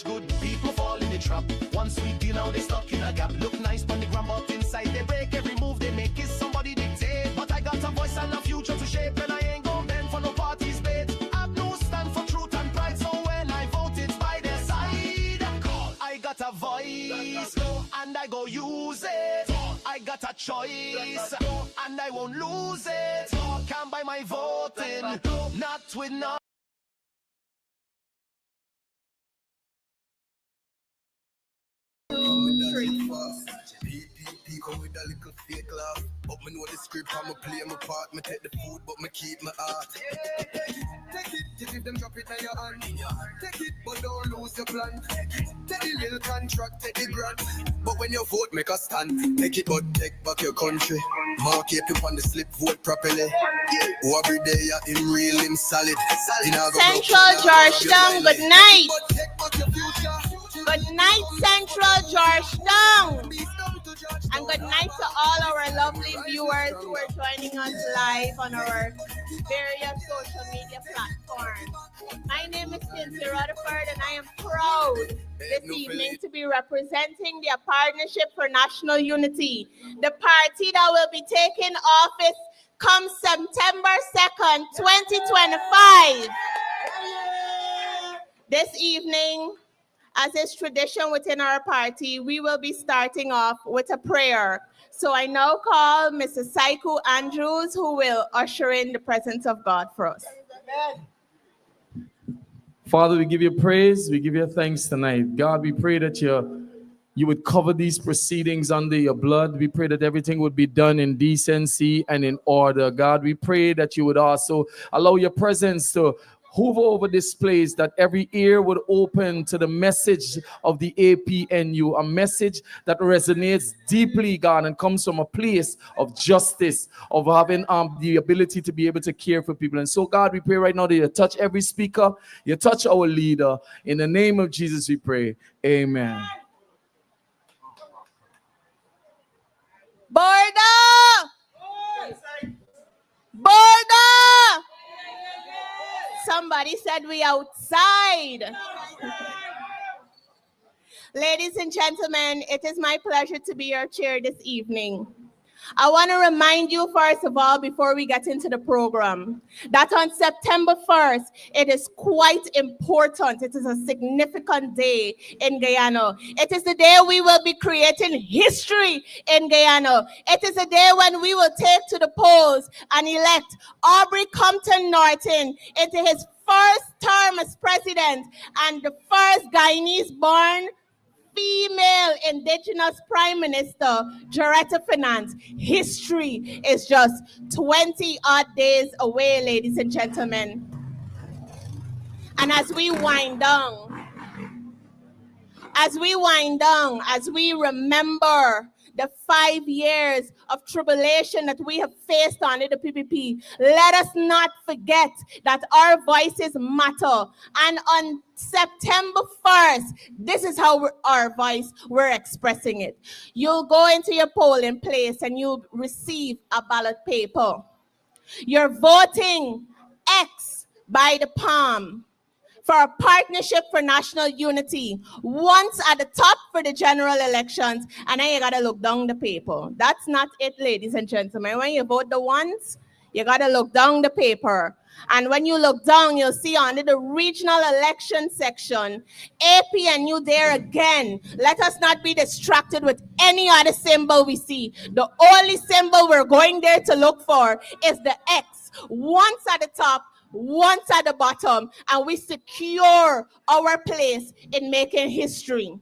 much good people fall in the trap. Once we deal now they stuck in a gap. Look nice on the ground but inside they break. Every move they make is somebody dictate. But I got a voice and a future to shape, and I ain't gon' bend for no party's bait. I've no stand for truth and pride, so when I vote it's by their side. I got a voice and I go use it. I got a choice and I won't lose it. Can't buy my voting, not with no. Come with a little fake laugh. But me know the script, I'ma play my part. Me take the food, but me keep my heart. Take it, if them drop it in your hand. Take it, but don't lose your plan. Take the little contract, take the grant. But when you vote, make a stand. Take it, but take back your country. Mark your people on the slip, vote properly. Oh, every day you're in real, in solid. Central Georgetown, good night. Good night, Central Georgetown. And good night to all our lovely viewers who are joining us live on our various social media platforms. My name is Cynthia Rutherford, and I am proud this evening to be representing the Partnership for National Unity, the party that will be taking office come September 2nd, 2025. This evening, as is tradition within our party, we will be starting off with a prayer. So I now call Mrs. Saiku Andrews, who will usher in the presence of God for us. Father, we give you praise. We give you thanks tonight. God, we pray that you would cover these proceedings under your blood. We pray that everything would be done in decency and in order. God, we pray that you would also allow your presence to hover over this place, that every ear would open to the message of the APNU, a message that resonates deeply, God, and comes from a place of justice, of having the ability to be able to care for people. And so, God, we pray right now that you touch every speaker, you touch our leader. In the name of Jesus, we pray. Amen. Border! Border! Somebody said we outside. Ladies and gentlemen, it is my pleasure to be your chair this evening. I want to remind you, first of all, before we get into the program, that on September 1st, it is quite important. It is a significant day in Guyana. It is the day we will be creating history in Guyana. It is a day when we will take to the polls and elect Aubrey Compton Norton into his first term as president and the first Guyanese-born female indigenous prime minister, director of finance. History is just 20 odd days away, ladies and gentlemen. And as we wind down, as we remember the 5 years of tribulation that we have faced under the PPP, let us not forget that our voices matter. And on September 1st, this is how we're expressing it. You'll go into your polling place and you'll receive a ballot paper. You're voting X by the palm for a Partnership for National Unity, once at the top for the general elections, and then you gotta look down the paper. That's not it, ladies and gentlemen. When you vote the ones, you gotta look down the paper. And when you look down, you'll see under the regional election section, APNU there again. Let us not be distracted with any other symbol we see. The only symbol we're going there to look for is the X, once at the top, once at the bottom, and we secure our place in making history.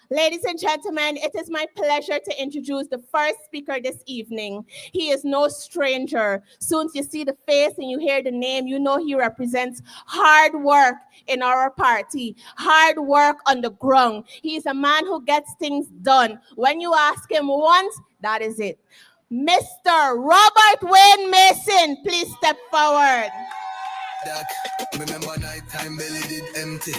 Ladies and gentlemen, it is my pleasure to introduce the first speaker this evening. He is no stranger. Soon as you see the face and you hear the name, you know he represents hard work in our party, hard work on the ground. He is a man who gets things done. When you ask him once, that is it. Mr. Robert Wayne Mason, please step forward. Remember night time belly did empty.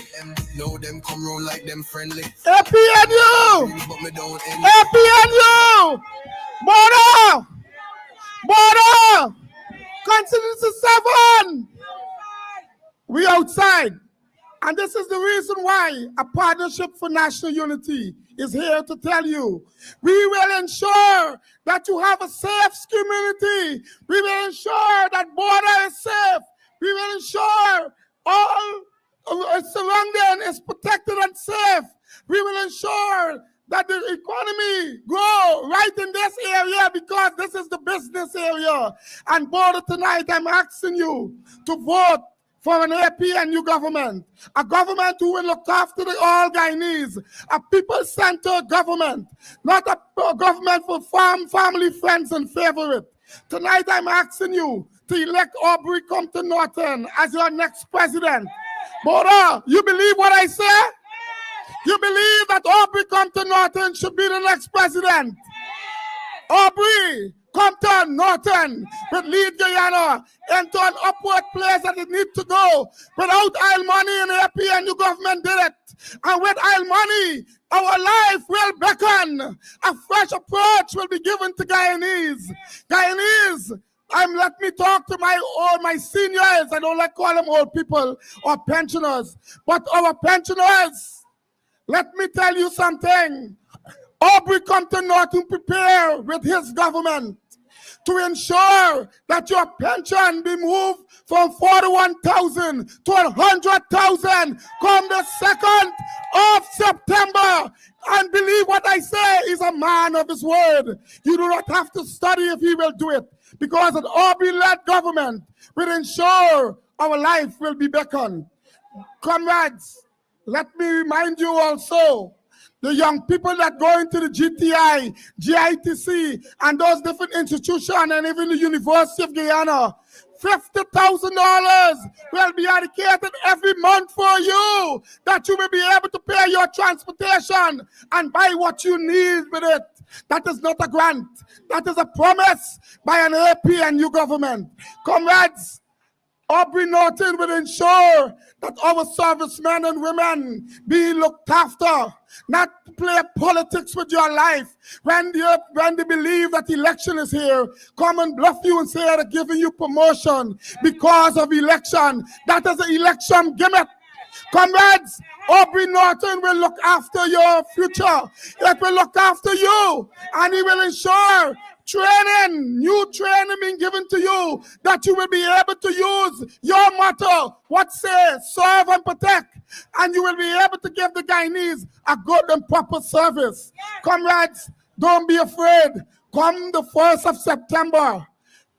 Now them come round like them friendly. APNU! APNU! Border! Border! Constituency 7! We outside. And this is the reason why a partnership for national unity is here to tell you. We will ensure that you have a safe community. We will ensure that border is safe. We will ensure all surrounding is protected and safe. We will ensure that the economy grow right in this area because this is the business area. And border tonight, I'm asking you to vote for an APNU government, a government who will look after all Guyanese, a people-centered government, not a government for family, friends, and favorite. Tonight, I'm asking you to elect Aubrey Compton Norton as your next president. Border, you believe what I say? You believe that Aubrey Compton Norton should be the next president? Aubrey Compton Norton will lead Guyana into an upward place that it needs to go. Without oil money, and the APNU government did it. And with oil money, our life will beckon. A fresh approach will be given to Guyanese. Guyanese, let me talk to my seniors. I don't like to call them old people or pensioners. But our pensioners, let me tell you something. Aubrey Compton Norton prepare with his government to ensure that your pension be moved from 41,000 to 100,000 come the 2nd of September. And believe what I say, is a man of his word. You do not have to study if he will do it, because an Aubrey-led government will ensure our life will be beckoned. Comrades, let me remind you also, the young people that go into the GTI, GITC, and those different institutions, and even the University of Guyana, $50,000 will be allocated every month for you, that you will be able to pay your transportation and buy what you need with it. That is not a grant. That is a promise by an APNU government. Comrades, Aubrey Norton will ensure that our servicemen and women be looked after, not play politics with your life. When they believe that election is here, come and bluff you and say they're giving you promotion because of election. That is an election gimmick. Comrades, Aubrey Norton will look after your future. It will look after you, and he will ensure training, new training being given to you, that you will be able to use your motto, what say, serve and protect, and you will be able to give the Guyanese a good and proper service. Comrades, don't be afraid. Come the 1st of September.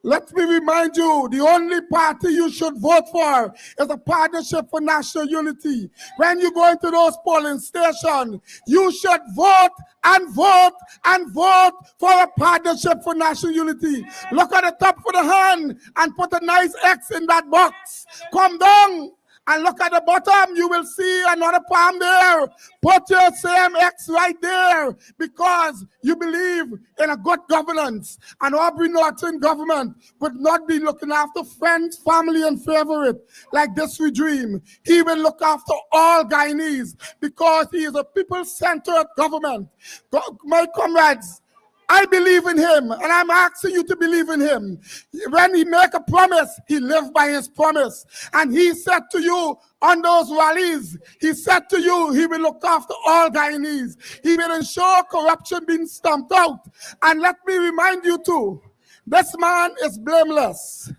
Let me remind you, the only party you should vote for is a partnership for national unity. When you go into those polling stations, you should vote and vote and vote for a partnership for national unity. Look at the top of the hand and put a nice X in that box. Come down and look at the bottom, you will see another palm there. Put your same X right there, because you believe in a good governance. And Aubrey Norton government would not be looking after friends, family, and favorite like this we dream. He will look after all Guyanese, because he is a people-centered government. My comrades, I believe in him, and I'm asking you to believe in him. When he make a promise, he lives by his promise. And he said to you on those rallies, he said to you, he will look after all Guyanese. He will ensure corruption being stamped out. And let me remind you too, this man is blameless.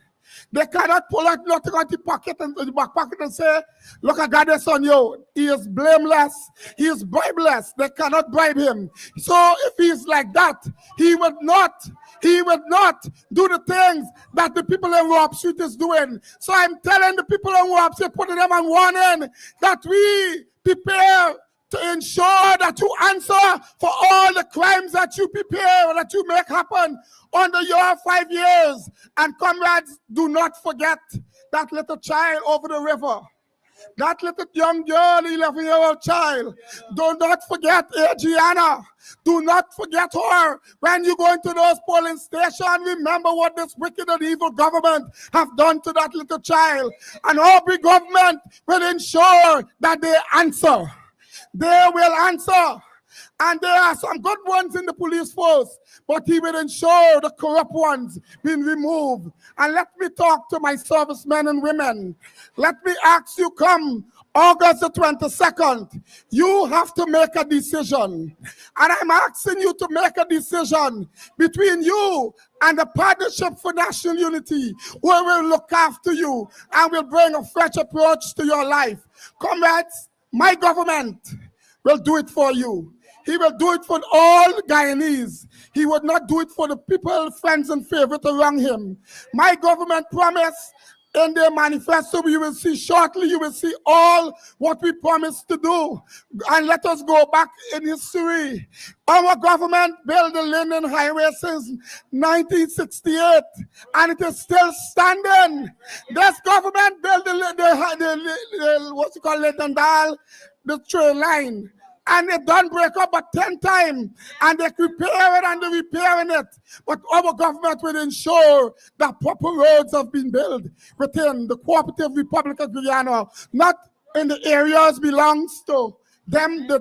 They cannot pull out nothing out the pocket and the back pocket and say, look, I got this on you. He is blameless. He is bribeless. They cannot bribe him. So if he is like that, he would not do the things that the people in Rob Street is doing. So I'm telling the people in Rob Street, putting them on warning, that we prepare to ensure that you answer for all the crimes that you prepare, that you make happen under your 5 years. And comrades, do not forget that little child over the river. That little young girl, 11-year-old child. Do not forget Adriana. Do not forget her. When you go into those polling stations, remember what this wicked and evil government have done to that little child. And Aubrey government will ensure that they answer. They will answer. And there are some good ones in the police force, but he will ensure the corrupt ones being removed. And let me talk to my servicemen and women. Let me ask you, come August the 22nd, you have to make a decision. And I'm asking you to make a decision between you and the Partnership for National Unity, who will look after you and will bring a fresh approach to your life. Comrades, my government will do it for you. He will do it for all Guyanese. He would not do it for the people, friends, and favorites around him. My government promise in their manifesto, you will see shortly, you will see all what we promised to do. And let us go back in history. Our government built the Linden Highway since 1968, and it is still standing. This government built the what's it called, the train line. And it done break up but 10 times. And they repair it and they're repairing it. But our government will ensure that proper roads have been built within the Cooperative Republic of Guyana, not in the areas belongs to them, the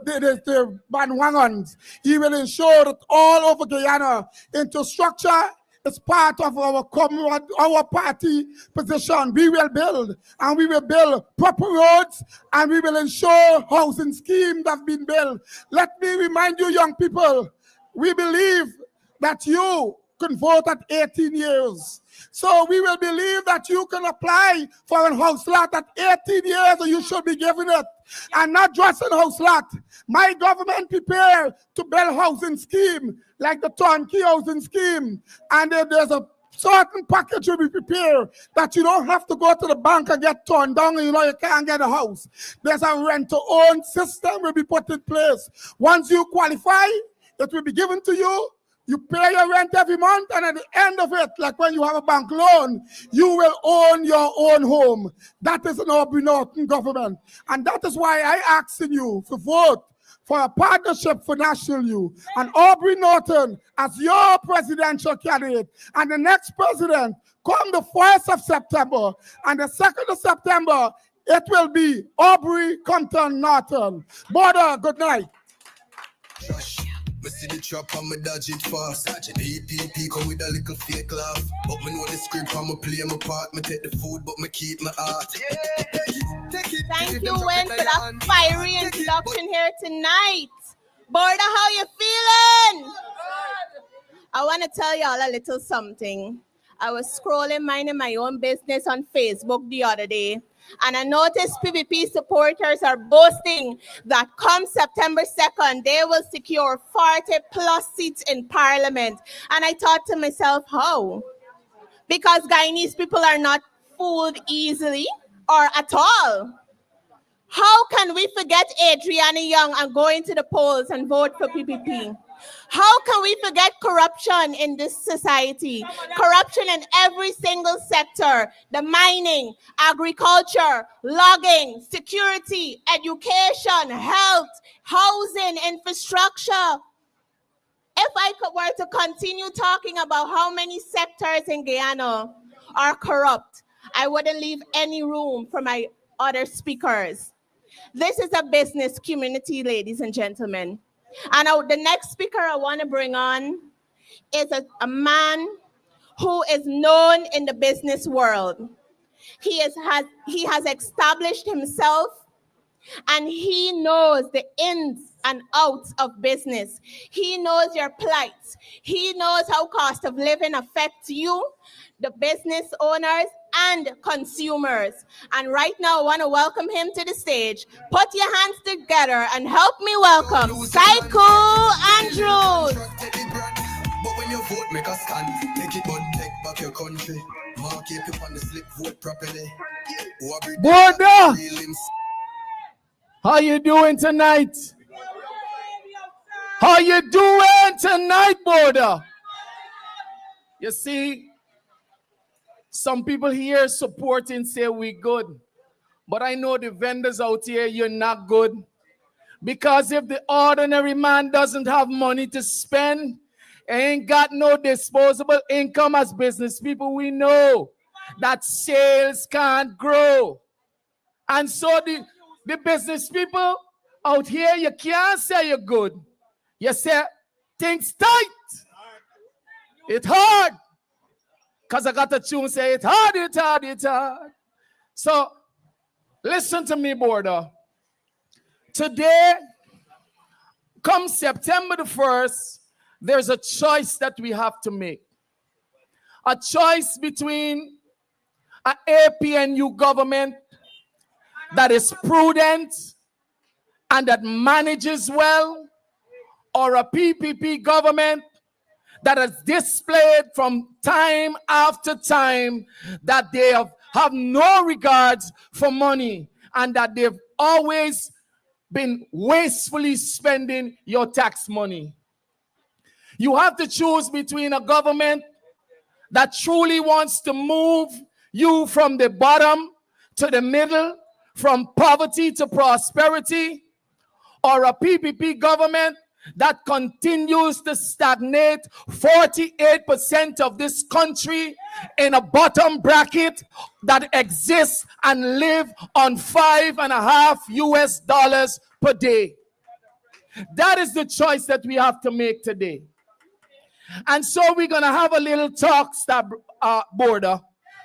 bandwagons. He will ensure that all over Guyana infrastructure is part of our party position. We will build, and we will build proper roads, and we will ensure housing schemes have been built. Let me remind you, young people, we believe that you can vote at 18 years. So we will believe that you can apply for a house lot at 18 years, and you should be given it. And not just a house lot. My government prepared to build housing scheme, like the turnkey housing scheme. And there's a certain package will be prepared that you don't have to go to the bank and get torn down and you can't get a house. There's a rent-to-own system will be put in place. Once you qualify, it will be given to you. You pay your rent every month, and at the end of it, like when you have a bank loan, you will own your own home. That is an Aubrey Norton government. And that is why I asking you to vote for a Partnership for National Youth and Aubrey Norton as your presidential candidate. And the next president come the 1st of September, and the 2nd of September, it will be Aubrey Compton Norton. Border, good night. Me see the trap and me dodge it fast. PPP come with a little fake laugh. But me know the script and me play my part. Me take the food but me keep my heart. Thank you, Wen, for that fiery introduction here tonight. Border, how you feeling? I want to tell y'all a little something. I was scrolling, minding my own business on Facebook the other day, and I noticed PVP supporters are boasting that come September 2nd, they will secure 40 plus seats in Parliament. And I thought to myself, how? Because Guyanese people are not fooled easily or at all. How can we forget Adriana Young and go into the polls and vote for PPP? How can we forget corruption in this society? Corruption in every single sector, the mining, agriculture, logging, security, education, health, housing, infrastructure. If I were to continue talking about how many sectors in Guyana are corrupt, I wouldn't leave any room for my other speakers. This is a business community, ladies and gentlemen. And the next speaker I want to bring on is a man who is known in the business world. He has established himself, and he knows the ins and outs of business. He knows your plight. He knows how cost of living affects you, the business owners, and consumers. And right now, I want to welcome him to the stage. Put your hands together and help me welcome Psycho Andrews. But when you vote, make a stand. Take it, but take back your country. Mark it on the slip, vote properly. Border! How you doing tonight? How you doing tonight, Border? You see, some people here supporting say we good. But I know the vendors out here, you're not good. Because if the ordinary man doesn't have money to spend, ain't got no disposable income as business people, we know that sales can't grow. And so the business people out here, you can't say you're good. You say, things tight. It's hard. Because I got the tune say, it's hard, it's hard, it's hard. So, listen to me, border. Today, come September the 1st, there's a choice that we have to make. A choice between an APNU government that is prudent and that manages well, or a PPP government that has displayed from time after time that they have no regards for money and that they've always been wastefully spending your tax money. You have to choose between a government that truly wants to move you from the bottom to the middle, from poverty to prosperity, or a PPP government that continues to stagnate 48% of this country in a bottom bracket that exists and live on $5.50 per day. That is the choice that we have to make today. And so we're going to have a little talk, border.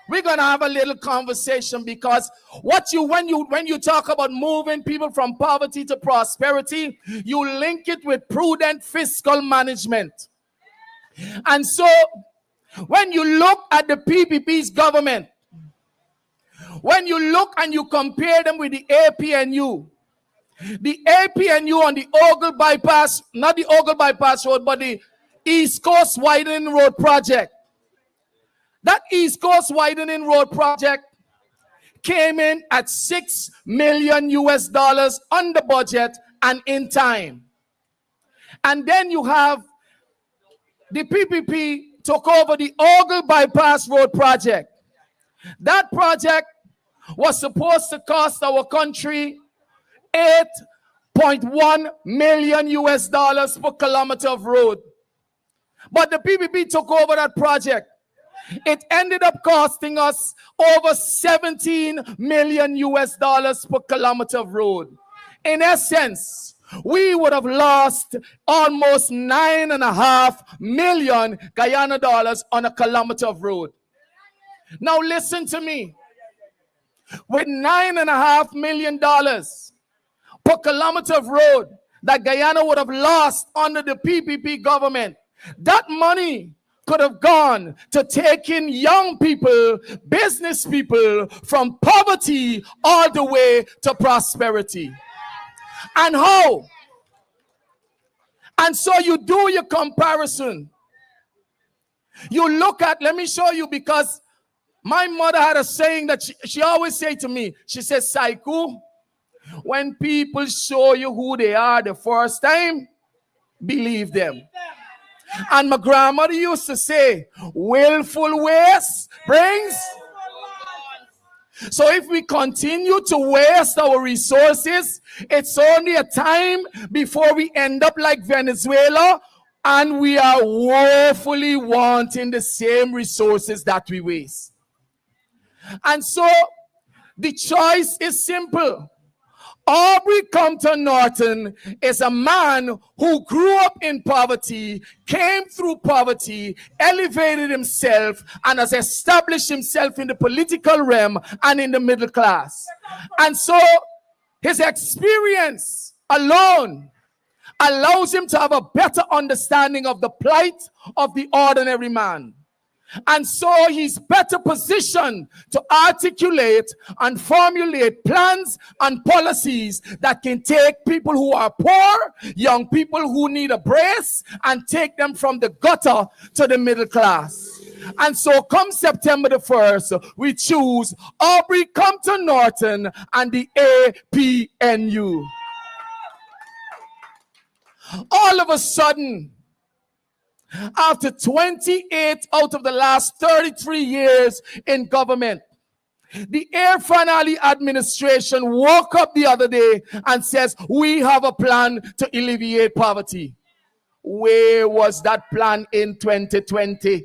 We're going to have a little conversation because when you talk about moving people from poverty to prosperity, you link it with prudent fiscal management. And so when you look at the PPP's government, when you look and you compare them with the APNU on the Ogle Bypass, not the Ogle Bypass Road, but the East Coast Widening Road Project. That East Coast Widening Road Project came in at $6 million under budget and in time. And then you have the PPP took over the Ogle Bypass Road Project. That project was supposed to cost our country $8.1 million per kilometer of road. But the PPP took over that project. It ended up costing us over $17 million per kilometer of road. In essence, we would have lost almost $9.5 million Guyana dollars on a kilometer of road. Now listen to me. With $9.5 million per kilometer of road that Guyana would have lost under the PPP government, that money could have gone to taking young people, business people from poverty all the way to prosperity. And how? And so you do your comparison. You look at, let me show you, because my mother had a saying that she always say to me, she says, Saiku, when people show you who they are the first time, believe them. And my grandmother used to say, willful waste brings. So if we continue to waste our resources, it's only a time before we end up like Venezuela and we are woefully wanting the same resources that we waste. And so the choice is simple. Aubrey Compton Norton is a man who grew up in poverty, came through poverty, elevated himself, and has established himself in the political realm and in the middle class. And so his experience alone allows him to have a better understanding of the plight of the ordinary man. And so he's better positioned to articulate and formulate plans and policies that can take people who are poor, young people who need a brace, and take them from the gutter to the middle class. And so come September the 1st, we choose Aubrey Compton Norton and the APNU. All of a sudden, after 28 out of the last 33 years in government, the Air Finale administration woke up the other day and says, we have a plan to alleviate poverty. Where was that plan in 2020?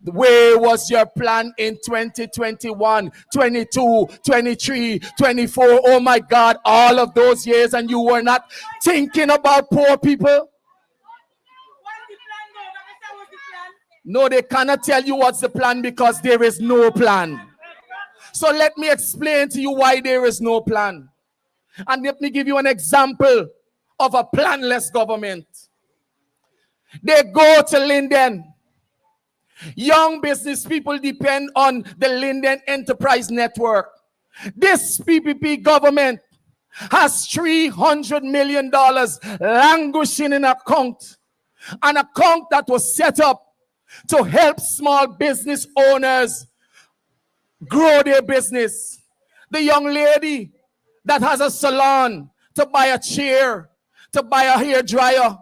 Where was your plan in 2021, 22, 23, 24? Oh my God, all of those years, and you were not thinking about poor people? No, they cannot tell you what's the plan because there is no plan. So let me explain to you why there is no plan. And let me give you an example of a planless government. They go to Linden. Young business people depend on the Linden Enterprise Network. This PPP government has $300 million languishing in account. An account that was set up to help small business owners grow their business. The young lady that has a salon to buy a chair, to buy a hair dryer.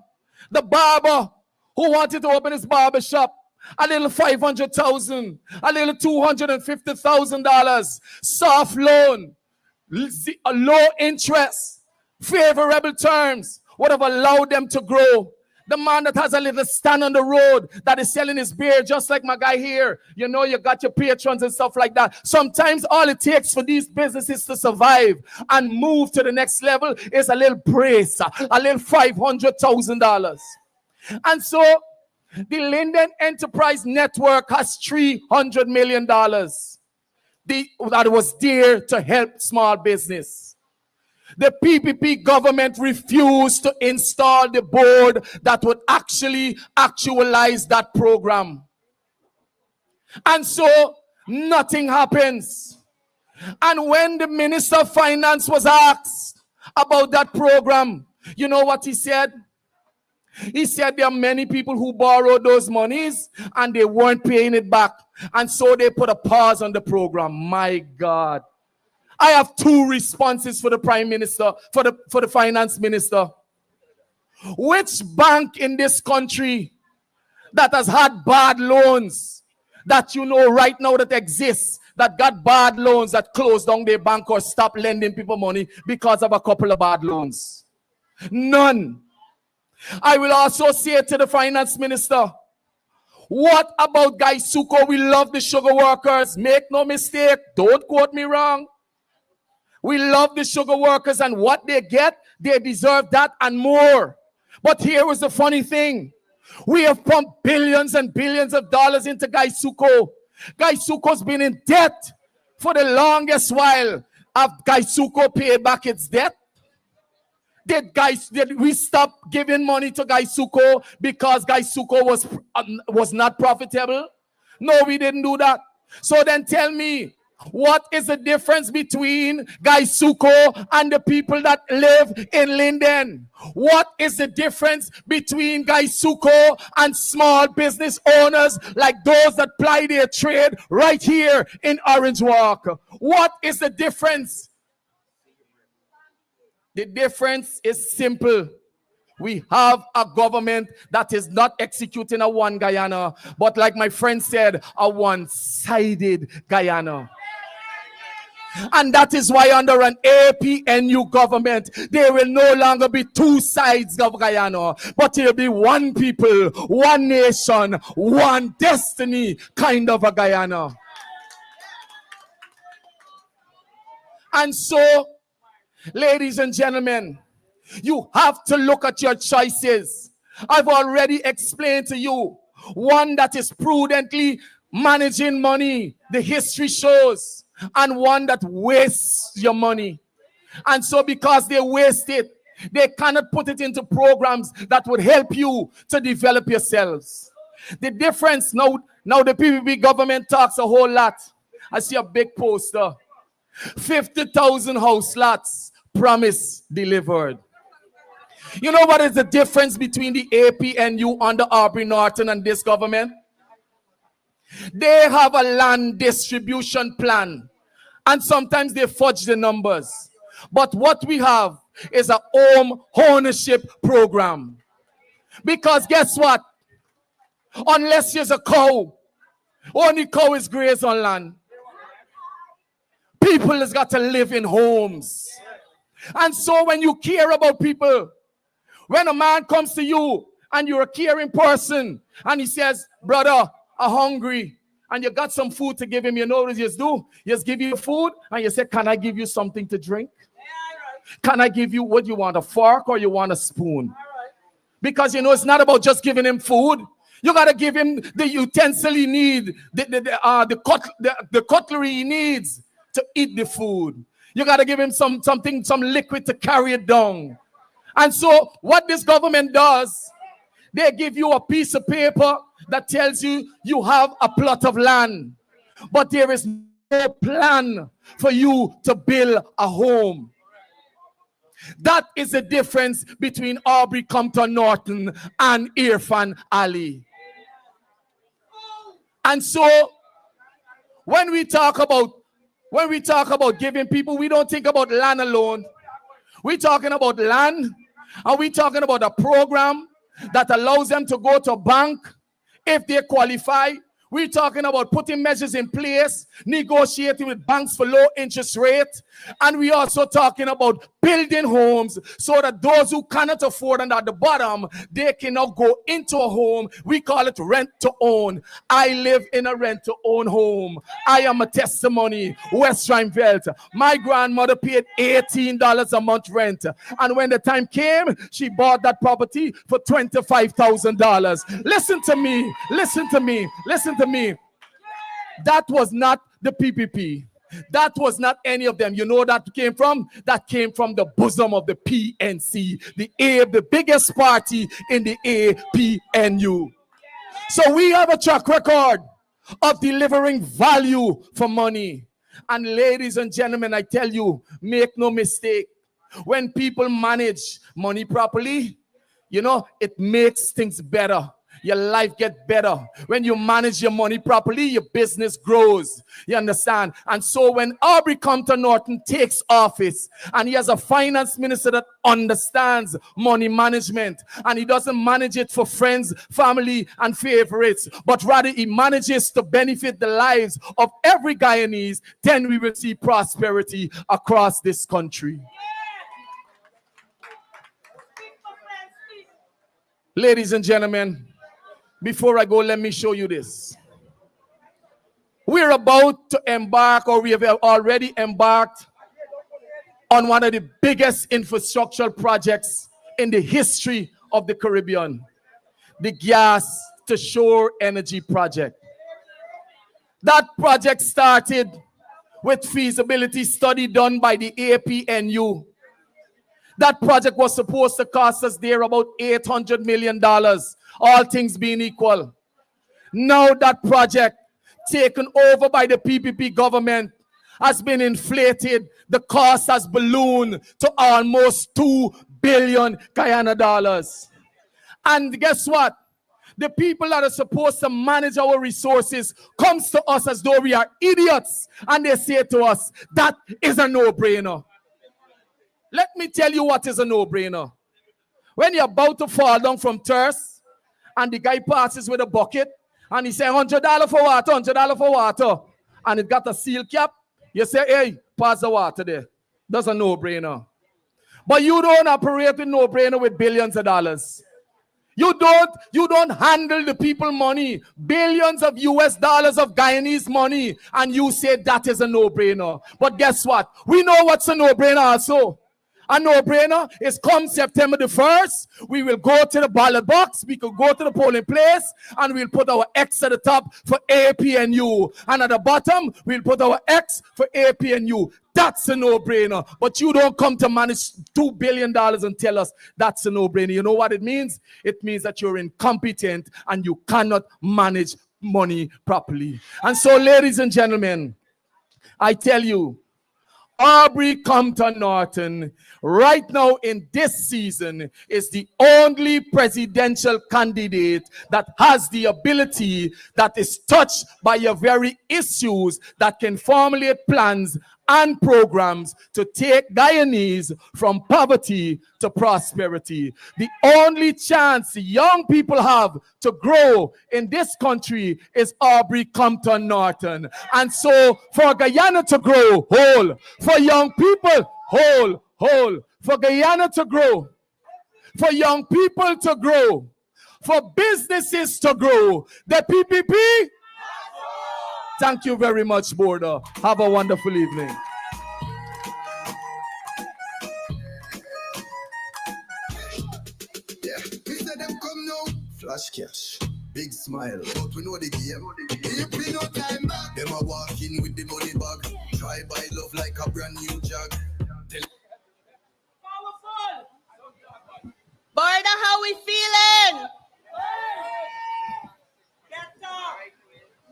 The barber who wanted to open his barber shop. A little $500,000, a little $250,000, soft loan, low interest, favorable terms would have allowed them to grow. The man that has a little stand on the road that is selling his beer, just like my guy here. You know, you got your patrons and stuff like that. Sometimes all it takes for these businesses to survive and move to the next level is a little brace, a little $500,000. And so the Linden Enterprise Network has $300 million that was there to help small business. The PPP government refused to install the board that would actually actualize that program. And so nothing happens. And when the Minister of Finance was asked about that program, you know what he said? He said there are many people who borrowed those monies and they weren't paying it back. And so they put a pause on the program. My God. I have two responses for the Prime Minister, for the Finance Minister. Which bank in this country that has had bad loans, that you know right now that exists, that got bad loans, that closed down their bank or stopped lending people money because of a couple of bad loans? None. I will also say to the Finance Minister, what about Guy Suko? We love the sugar workers. Make no mistake. Don't quote me wrong. We love the sugar workers, and what they get, they deserve that and more. But here was the funny thing. We have pumped billions and billions of dollars into Guy Suko. Guy Suko's been in debt for the longest while. Have Guy Suko paid back its debt? Did we stop giving money to Guy Suko because Guy Suko was not profitable? No, we didn't do that. So then tell me, what is the difference between Guy Suko and the people that live in Linden? What is the difference between Guy Suko and small business owners like those that ply their trade right here in Orange Walk? What is the difference? The difference is simple. We have a government that is not executing a one Guyana, but like my friend said, a one-sided Guyana. And that is why under an APNU government, there will no longer be two sides of Guyana, but there will be one people, one nation, one destiny kind of a Guyana. And so, ladies and gentlemen, you have to look at your choices. I've already explained to you one that is prudently managing money, the history shows, and one that wastes your money. And so because they waste it, they cannot put it into programs that would help you to develop yourselves. The difference, now the PPP government talks a whole lot. I see a big poster. 50,000 house lots, promise delivered. You know what is the difference between the APNU under Aubrey Norton and this government? They have a land distribution plan, and sometimes they fudge the numbers. But what we have is a home ownership program. Because guess what? Unless there's a cow, only cow is grazed on land. People has got to live in homes. And so when you care about people, when a man comes to you and you're a caring person and he says, brother, I'm hungry, and you got some food to give him, you know what you just do? You just give you food and you say, can I give you something to drink? Can I give you what you want, a fork or you want a spoon? Because you know it's not about just giving him food. You got to give him the utensil he needs, the cutlery he needs to eat the food. You got to give him some liquid to carry it down. And so what this government does, they give you a piece of paper that tells you you have a plot of land, but there is no plan for you to build a home. That is the difference between Aubrey Compton Norton and Irfan Ali. And so when we talk about giving people, we don't think about land alone. We're talking about land, and we're talking about a program that allows them to go to a bank if they qualify. We're talking about putting measures in place, negotiating with banks for low interest rate. And we're also talking about building homes so that those who cannot afford and at the bottom, they can now go into a home. We call it rent to own. I live in a rent to own home. I am a testimony. West Rheinveld. My grandmother paid $18 a month rent. And when the time came, she bought that property for $25,000. Listen to me. Listen to me. Listen to me. That was not the PPP. That was not any of them. You know that came from? That came from the bosom of the PNC, the biggest party in the APNU. So we have a track record of delivering value for money. And ladies and gentlemen, I tell you, make no mistake. When people manage money properly, you know, it makes things better. Your life gets better. When you manage your money properly, your business grows. You understand? And so when Aubrey Compton Norton takes office and he has a finance minister that understands money management, and he doesn't manage it for friends, family, and favorites, but rather he manages to benefit the lives of every Guyanese, then we will see prosperity across this country. Ladies and gentlemen, before I go, let me show you this. We're about to embark, or we have already embarked on one of the biggest infrastructural projects in the history of the Caribbean, the Gas to Shore Energy Project. That project started with feasibility study done by the APNU. That project was supposed to cost us there about $800 million. All things being equal. Now that project, taken over by the PPP government, has been inflated. The cost has ballooned to almost $2 billion Guyana dollars. And guess what? The people that are supposed to manage our resources comes to us as though we are idiots. And they say to us, that is a no-brainer. Let me tell you what is a no-brainer. When you're about to fall down from thirst, and the guy passes with a bucket, and he says, $100 for water, $100 for water, and it got a seal cap, you say, hey, pass the water there. That's a no-brainer. But you don't operate with no-brainer with billions of dollars. You don't handle the people money, billions of US dollars of Guyanese money, and you say that is a no-brainer. But guess what? We know what's a no-brainer also. A no-brainer is come September the 1st, we will go to the ballot box, we could go to the polling place, and we'll put our X at the top for APNU. And at the bottom, we'll put our X for APNU. That's a no-brainer. But you don't come to manage $2 billion and tell us that's a no-brainer. You know what it means? It means that you're incompetent and you cannot manage money properly. And so, ladies and gentlemen, I tell you, Aubrey Compton Norton, right now in this season, is the only presidential candidate that has the ability, that is touched by your very issues, that can formulate plans and programs to take Guyanese from poverty to prosperity. The only chance young people have to grow in this country is Aubrey Compton Norton. And so for Guyana to grow whole, for young people whole, for Guyana to grow, for young people to grow, for businesses to grow, the PPP. Thank you very much, Border. Have a wonderful evening. Yeah, we said them come now. Flash cash. big smile. But we know the game. If we no time back, them a walk in with the money bag. Try buy love like a brand new jag. Border, how we feeling?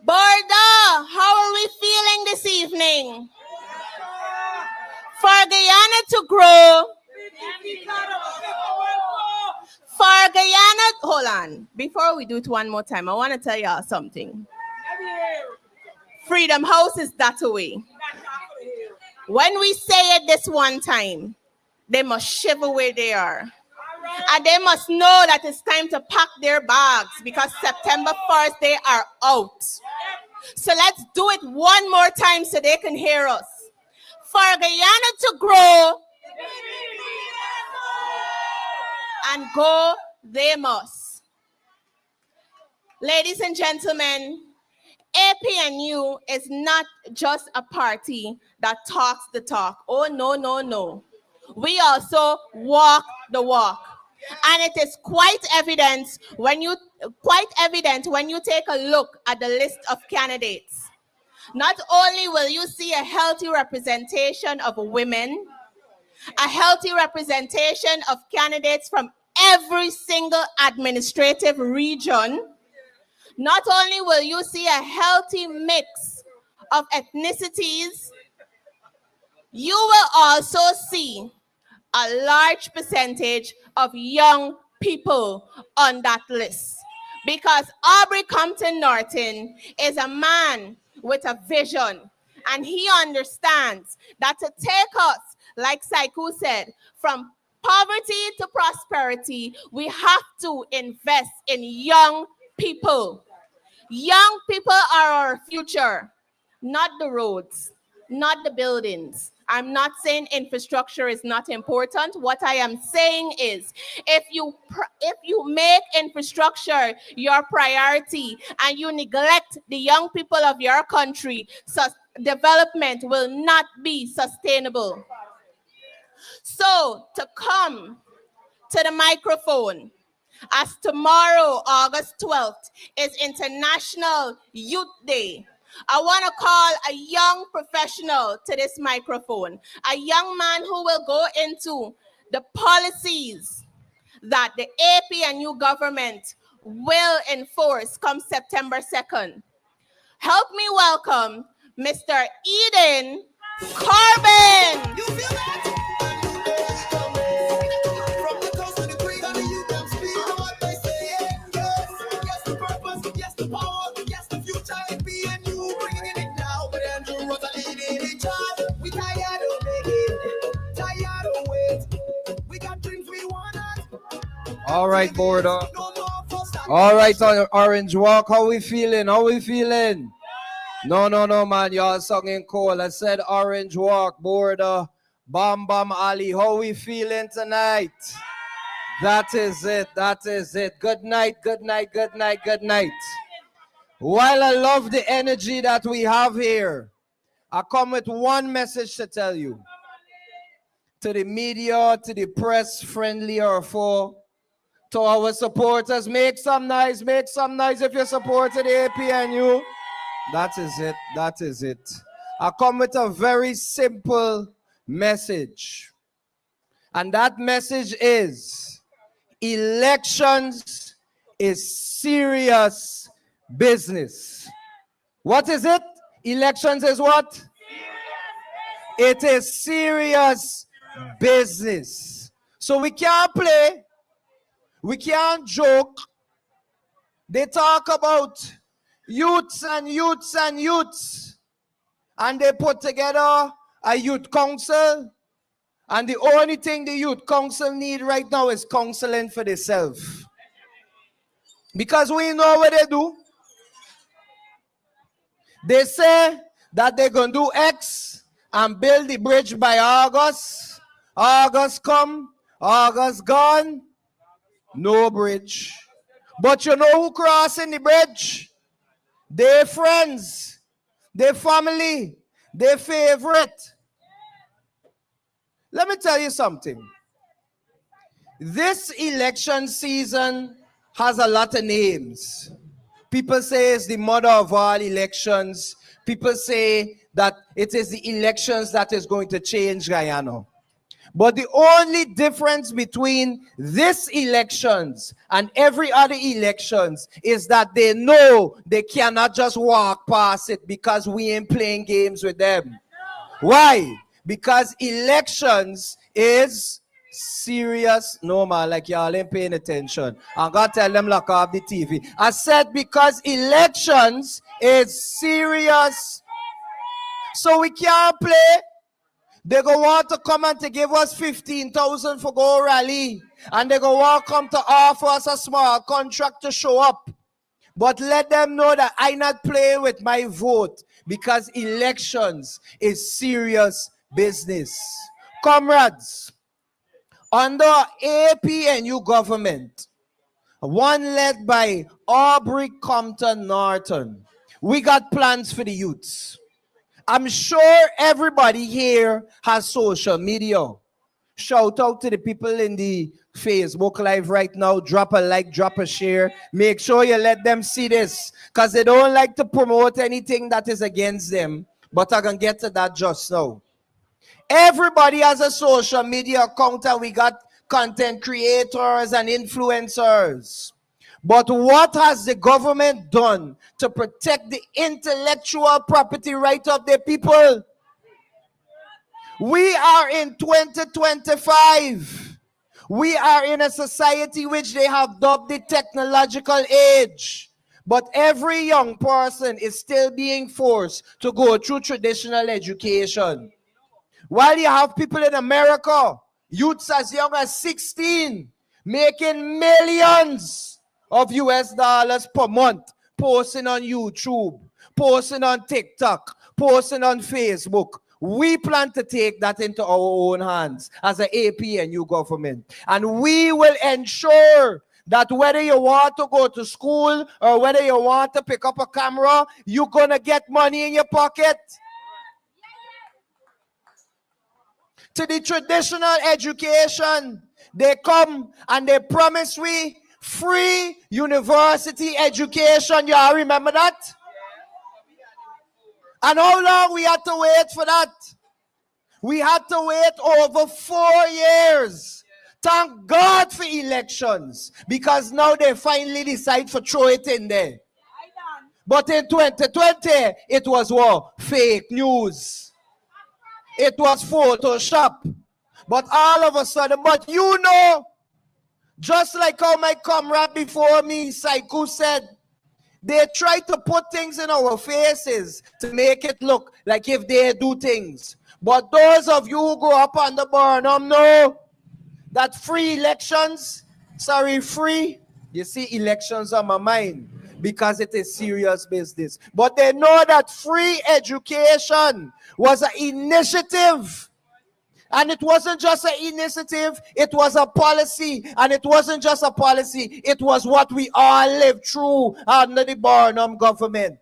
Border, how are we feeling this evening? For Guyana to grow, for Guyana, hold on. Before we do it one more time, I want to tell y'all something. Freedom House is that away. When we say it this one time, they must shiver where they are. And they must know that it's time to pack their bags because September 1st, they are out. So let's do it one more time so they can hear us. For Guyana to grow and go, they must. Ladies and gentlemen, APNU is not just a party that talks the talk. Oh, no, no, no. We also walk the walk. And it is quite evident when you take a look at the list of candidates. Not only will you see a healthy representation of women, a healthy representation of candidates from every single administrative region, not only will you see a healthy mix of ethnicities, you will also see a large percentage of young people on that list. Because Aubrey Compton Norton is a man with a vision, and he understands that to take us, like Saiku said, from poverty to prosperity, we have to invest in young people. Young people are our future, not the roads, not the buildings. I'm not saying infrastructure is not important. What I am saying is, if you make infrastructure your priority and you neglect the young people of your country, so development will not be sustainable. So to come to the microphone, as tomorrow, August 12th, is International Youth Day, I want to call a young professional to this microphone, a young man who will go into the policies that the APNU government will enforce come September 2nd. Help me welcome Mr. Eden Corbin. You feel that? From the coast to the creek, and the youth them speak what they say. Yes, yes, the purpose, yes, the power, yes, the future. It be and you bringing it now, but Andrew Rosalie leading it charge. We tired of begging, tired of wait. We got dreams we want. All right, border. All right, on Orange Walk. How we feeling? How we feeling? No, man. Y'all singing cool. I said Orange Walk, border. Bam Bam Ali. How we feeling tonight? That is it. That is it. Good night, good night, good night, good night. While I love the energy that we have here, I come with one message to tell you. To the media, to the press, friendly or foe, to our supporters, make some noise if you support the APNU. That is it, that is it. I come with a very simple message. And that message is, elections is serious business. What is it? Elections is what? It is serious business. So we can't play. We can't joke. They talk about youths and youths and youths. And they put together a youth council. And the only thing the youth council need right now is counseling for themselves. Because we know what they do. They say that they're going to do X and build the bridge by August. August come, August gone. No bridge. But you know who crossing the bridge? Their friends, their family, their favorite. Let me tell you something. This election season has a lot of names. People say it's the mother of all elections. People say that it is the elections that is going to change Guyana. But the only difference between this elections and every other elections is that they know they cannot just walk past it because we ain't playing games with them. Why? Because elections is serious. No, man, like y'all ain't paying attention. I'm gonna tell them lock off the TV. I said because elections is serious. So we can't play. They go want to come and to give us 15,000 for go rally. And they go want to come to offer us a small contract to show up. But let them know that I not playing with my vote because elections is serious business. Comrades, under APNU government, one led by Aubrey Compton Norton, we got plans for the youths. I'm sure everybody here has social media. Shout out to the people in the Facebook Live right now. Drop a like, drop a share. Make sure you let them see this because they don't like to promote anything that is against them. But I can get to that just now. Everybody has a social media account and we got content creators and influencers. But what has the government done to protect the intellectual property right of the people? We are in 2025. We are in a society which they have dubbed the technological age. But every young person is still being forced to go through traditional education. While you have people in America, youths as young as 16, making millions of US dollars per month, posting on YouTube, posting on TikTok, posting on Facebook. We plan to take that into our own hands as an APNU government. And we will ensure that whether you want to go to school or whether you want to pick up a camera, you're going to get money in your pocket. To the traditional education, they come and they promise we free university education. Y'all remember that? And how long we had to wait for that? We had to wait over 4 years. Thank God for elections, because now they finally decide to throw it in there. But in 2020, it was what? Fake news. It was Photoshop. But all of a sudden, but you know, just like how my comrade before me, Saiku, said, they try to put things in our faces to make it look like if they do things. But those of you who grow up on the Burnham know that free, you see, elections on my mind because it is serious business. But they know that free education was an initiative. And it wasn't just an initiative, it was a policy. And it wasn't just a policy, it was what we all lived through under the Burnham government.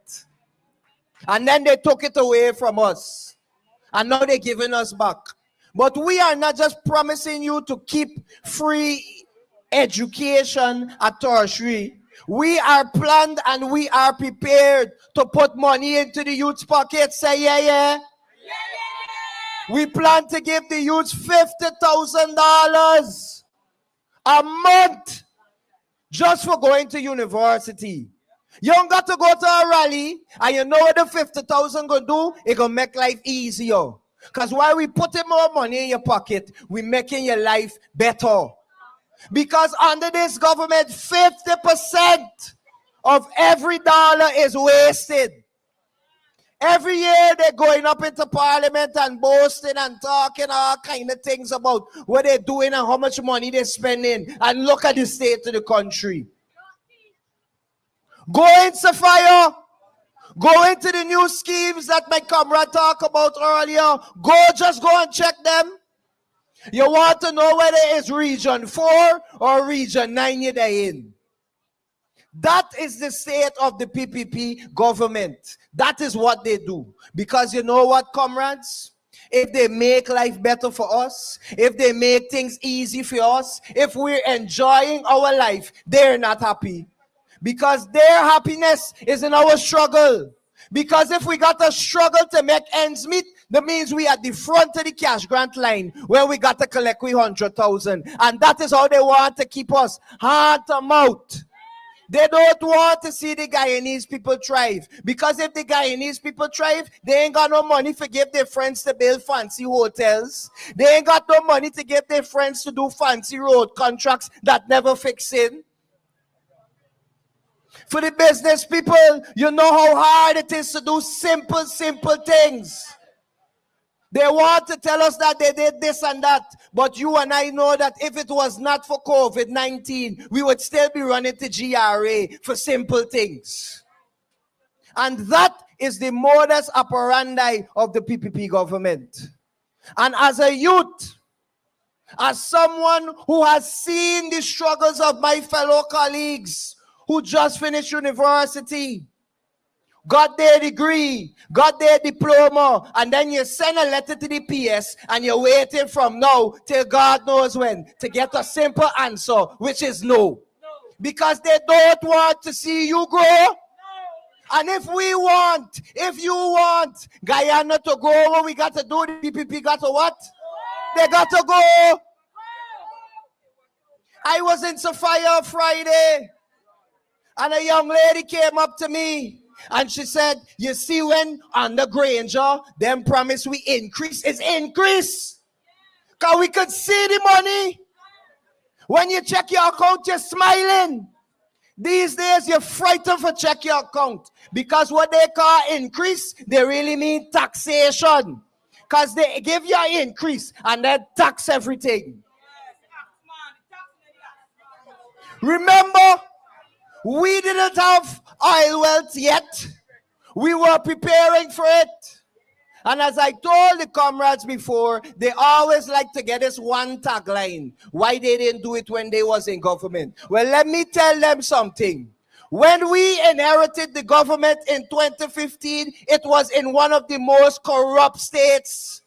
And then they took it away from us. And now they're giving us back. But we are not just promising you to keep free education at tertiary. We are planned and we are prepared to put money into the youth's pockets. Say yeah, yeah. We plan to give the youths $50,000 a month just for going to university. You don't got to go to a rally, and you know what the 50,000 gonna do? It gonna make life easier. Because while we putting more money in your pocket, we making your life better. Because under this government, 50% of every dollar is wasted. Every year they're going up into parliament and boasting and talking all kind of things about what they're doing and how much money they're spending. And look at the state of the country. Go in Sapphire. Go into the new schemes that my comrade talked about earlier. Just go and check them. You want to know whether it's Region 4 or Region 9 you're in. That is the state of the PPP government. That is what they do. Because you know what, comrades? If they make life better for us, if they make things easy for us, if we're enjoying our life, they're not happy. Because their happiness is in our struggle. Because if we got to struggle to make ends meet, that means we at the front of the cash grant line where we got to collect 100,000. And that is how they want to keep us hand to mouth. They don't want to see the Guyanese people thrive. Because if the Guyanese people thrive, they ain't got no money to give their friends to build fancy hotels. They ain't got no money to give their friends to do fancy road contracts that never fix in. For the business people, you know how hard it is to do simple things. They want to tell us that they did this and that. But you and I know that if it was not for COVID-19, we would still be running to GRA for simple things. And that is the modus operandi of the PPP government. And as a youth, as someone who has seen the struggles of my fellow colleagues who just finished university, got their degree, got their diploma, and then you send a letter to the PS and you're waiting from now till God knows when to get a simple answer, which is no. Because they don't want to see you grow. And if you want Guyana to grow, what we got to do, the PPP got to what? They got to go. I was in Sophia Friday, and a young lady came up to me and she said, you see, when on the Granger, them promise we increase, it's increase. Because we could see the money. When you check your account, you're smiling. These days, you're frightened for check your account. Because what they call increase, they really mean taxation. Because they give you an increase and then tax everything. Remember, we didn't have oil wealth yet. We were preparing for it. And as I told the comrades before, they always like to get this one tagline. Why they didn't do it when they was in government? Well, let me tell them something. When we inherited the government in 2015, it was in one of the most corrupt states.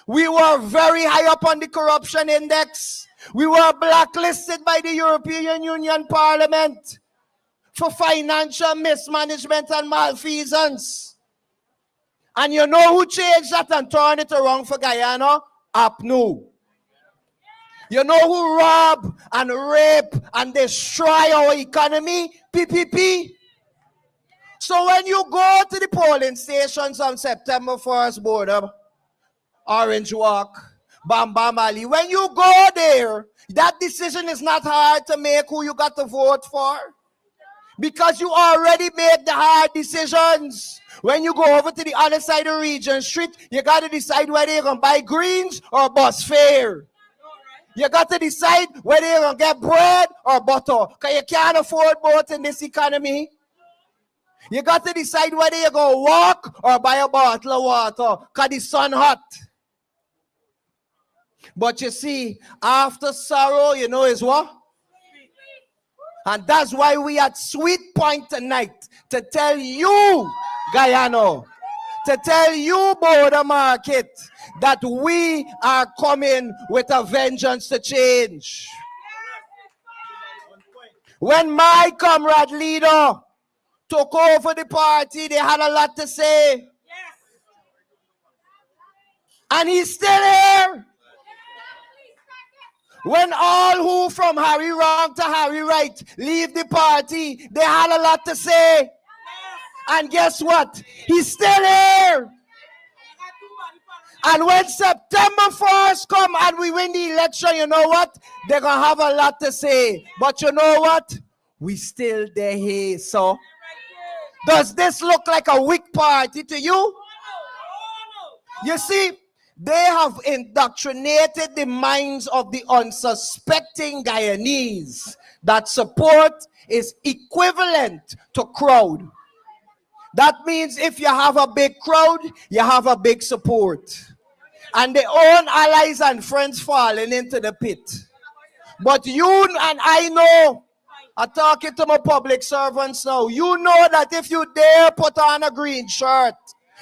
We were very high up on the corruption index. We were blacklisted by the European Union Parliament for financial mismanagement and malfeasance. And you know who changed that and turned it around for Guyana? APNU. You know who rob and rape and destroy our economy? PPP. So when you go to the polling stations on September 1st, border, Orange Walk, Bam Ali, when you go there, that decision is not hard to make who you got to vote for. Because you already made the hard decisions. When you go over to the other side of Regent Street, you got to decide whether you're going to buy greens or bus fare. You got to decide whether you're going to get bread or butter. Because you can't afford both in this economy. You got to decide whether you're going to walk or buy a bottle of water. Because the sun hot. But you see, after sorrow, you know is what? And that's why we at Sweet Point tonight to tell you, Guyana, to tell you, Border Market, that we are coming with a vengeance to change. When my comrade leader took over the party, they had a lot to say. And he's still here. When all who from Harry Wrong to Harry Right leave the party, they had a lot to say. And guess what? He's still here. And when September 1st come and we win the election, you know what? They're going to have a lot to say. But you know what? We still there here, so. Does this look like a weak party to you? You see, they have indoctrinated the minds of the unsuspecting Guyanese that support is equivalent to crowd. That means if you have a big crowd, you have a big support. And their own allies and friends falling into the pit. But you and I know, I'm talking to my public servants now, you know that if you dare put on a green shirt,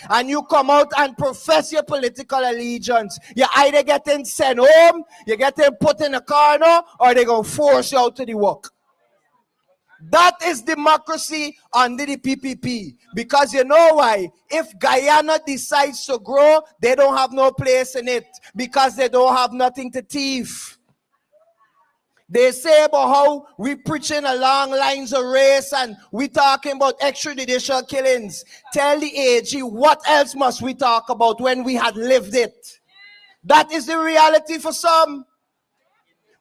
and you come out and profess your political allegiance, you're either getting sent home, you're getting put in a corner, or they're going to force you out to the work. That is democracy under the PPP. Because you know why? If Guyana decides to grow, they don't have no place in it. Because they don't have nothing to thief. They say about how we preaching along lines of race and we talking about extrajudicial killings. Tell the AG, what else must we talk about when we had lived it? That is the reality for some.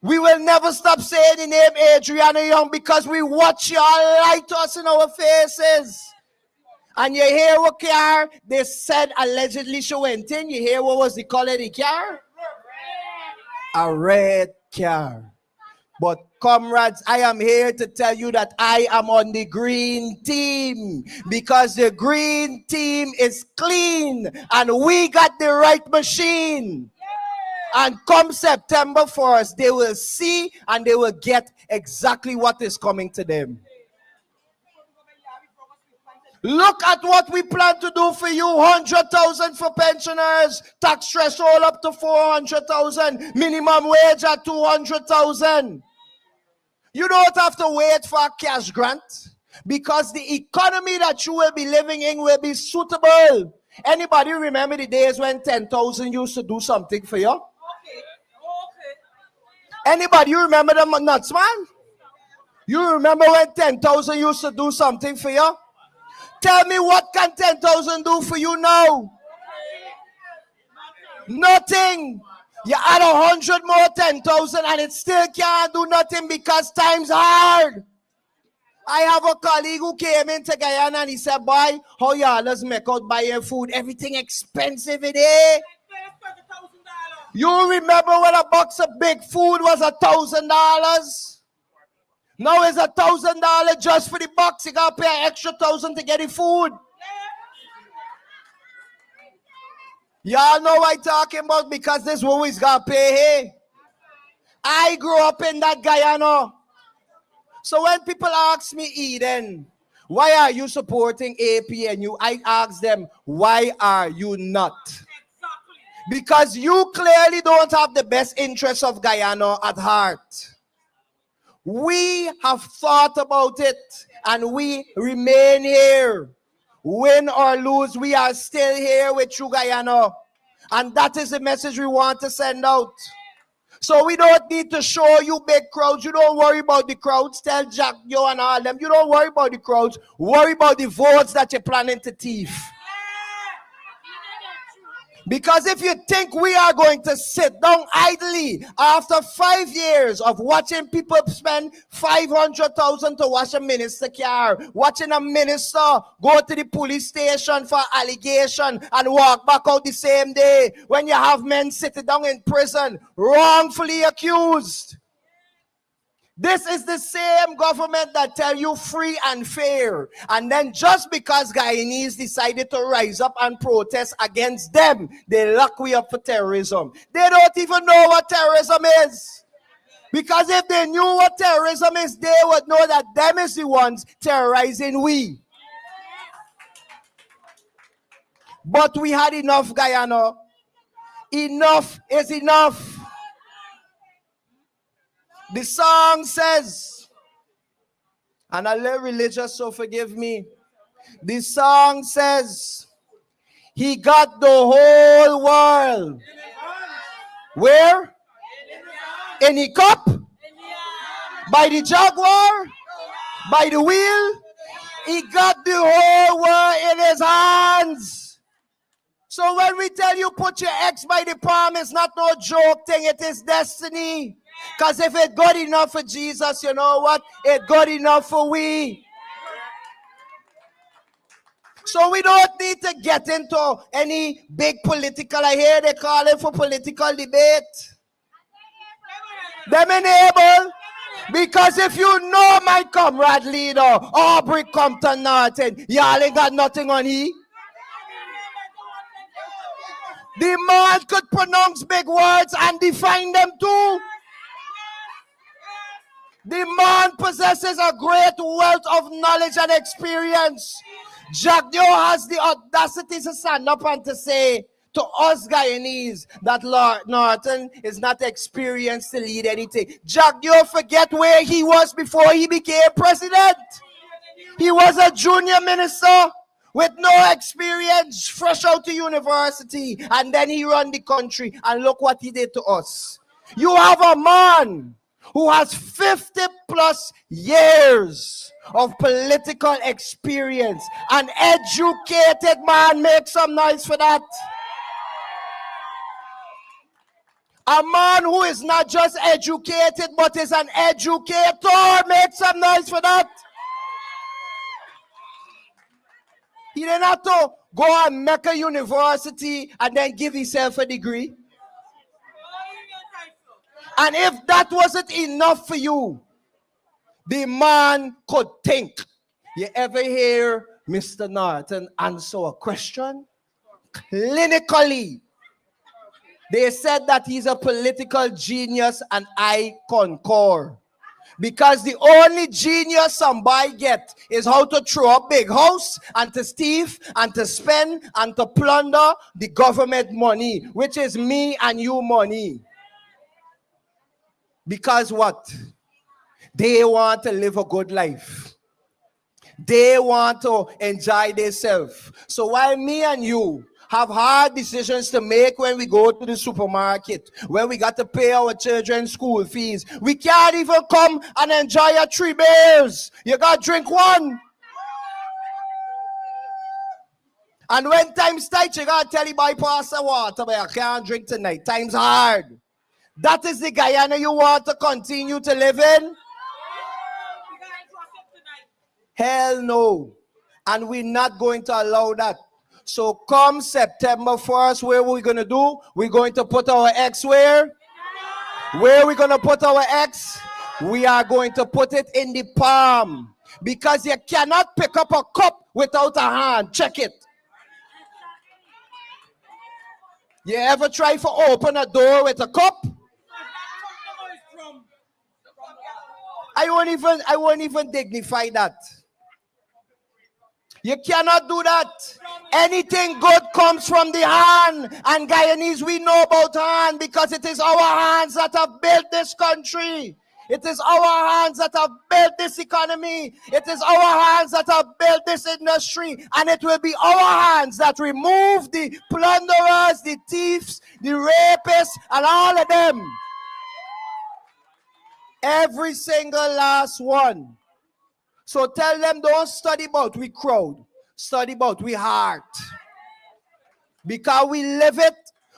We will never stop saying the name Adriana Young because we watch y'all lie to us in our faces. And you hear what car they said allegedly she went in. You hear what was the color of the car? A red car. But comrades, I am here to tell you that I am on the green team because the green team is clean and we got the right machine. And come September 1st, they will see and they will get exactly what is coming to them. Look at what we plan to do for you. 100,000 for pensioners, tax threshold up to 400,000, minimum wage at 200,000. You don't have to wait for a cash grant because the economy that you will be living in will be suitable. Anybody remember the days when 10,000 used to do something for you? Anybody, you remember them nuts, man? You remember when 10,000 used to do something for you? Tell me, what can 10,000 do for you now? Nothing. You add 100 more 10,000 and it still can't do nothing because time's hard. I have a colleague who came into Guyana and he said, boy, how y'all let's make out buying food? Everything expensive in here. You remember when a box of big food was $1,000? Now it's $1,000 just for the box. You gotta pay an extra 1,000 to get the food. Y'all know what I'm talking about because this one is gotta pay here. I grew up in that Guyana. So when people ask me, Eden, why are you supporting APNU? I ask them, why are you not? Because you clearly don't have the best interests of Guyana at heart. We have thought about it and we remain here. Win or lose, we are still here with you, Guyana. And that is the message we want to send out. So we don't need to show you big crowds. You don't worry about the crowds. Tell Jack, Joe, and all them. You don't worry about the crowds. Worry about the votes that you're planning to thief. Because if you think we are going to sit down idly after 5 years of watching people spend 500,000 to wash a minister car, watching a minister go to the police station for allegation and walk back out the same day, when you have men sitting down in prison wrongfully accused. This is the same government that tell you free and fair. And then just because Guyanese decided to rise up and protest against them, they lock we up for terrorism. They don't even know what terrorism is. Because if they knew what terrorism is, they would know that them is the ones terrorizing we. But we had enough, Guyana. Enough is enough. The song says, and I'm a little religious, so forgive me. The song says, he got the whole world. Where? In the cup? By the jaguar? By the wheel? He got the whole world in his hands. So when we tell you put your ex by the palm, it's not no joke thing, it is destiny. Because if it good enough for Jesus, you know what? It good enough for we. So we don't need to get into any big political, I hear they call it for political debate. Them enable. Because if you know my comrade leader, Aubrey Compton Norton, y'all ain't got nothing on he. The man could pronounce big words and define them too. The man possesses a great wealth of knowledge and experience. Jack Dio has the audacity to stand up and to say to us Guyanese that Lord Norton is not experienced to lead anything. Jack, you forget where he was before he became president. He was a junior minister with no experience, fresh out of university, and then he run the country, and look what he did to us. You have a man who has 50 plus years of political experience. An educated man. Make some noise for that. A man who is not just educated, but is an educator. Make some noise for that. He didn't have to go and make a university and then give himself a degree. And if that wasn't enough for you, the man could think. You ever hear Mr. Norton answer a question? Clinically. They said that he's a political genius, and I concur. Because the only genius somebody get is how to throw a big house and to steal and to spend and to plunder the government money, which is me and you money. Because what? They want to live a good life. They want to enjoy themselves. So while me and you have hard decisions to make when we go to the supermarket, when we got to pay our children's school fees, we can't even come and enjoy a 3 beers. You got to drink one. And when time's tight, you got to tell you bypass the water, but I can't drink tonight. Time's hard. That is the Guyana you want to continue to live in? Hell no. And we're not going to allow that. So come September 1st, what are we going to do? We're going to put our X where? Where are we going to put our X? We are going to put it in the palm. Because you cannot pick up a cup without a hand. Check it. You ever try to open a door with a cup? I won't even dignify that. You cannot do that. Anything good comes from the hand. And Guyanese, we know about hand because it is our hands that have built this country. It is our hands that have built this economy. It is our hands that have built this industry. And it will be our hands that remove the plunderers, the thieves, the rapists, and all of them. Every single last one. So tell them, don't study about we crowd. Study about we heart. Because we live it,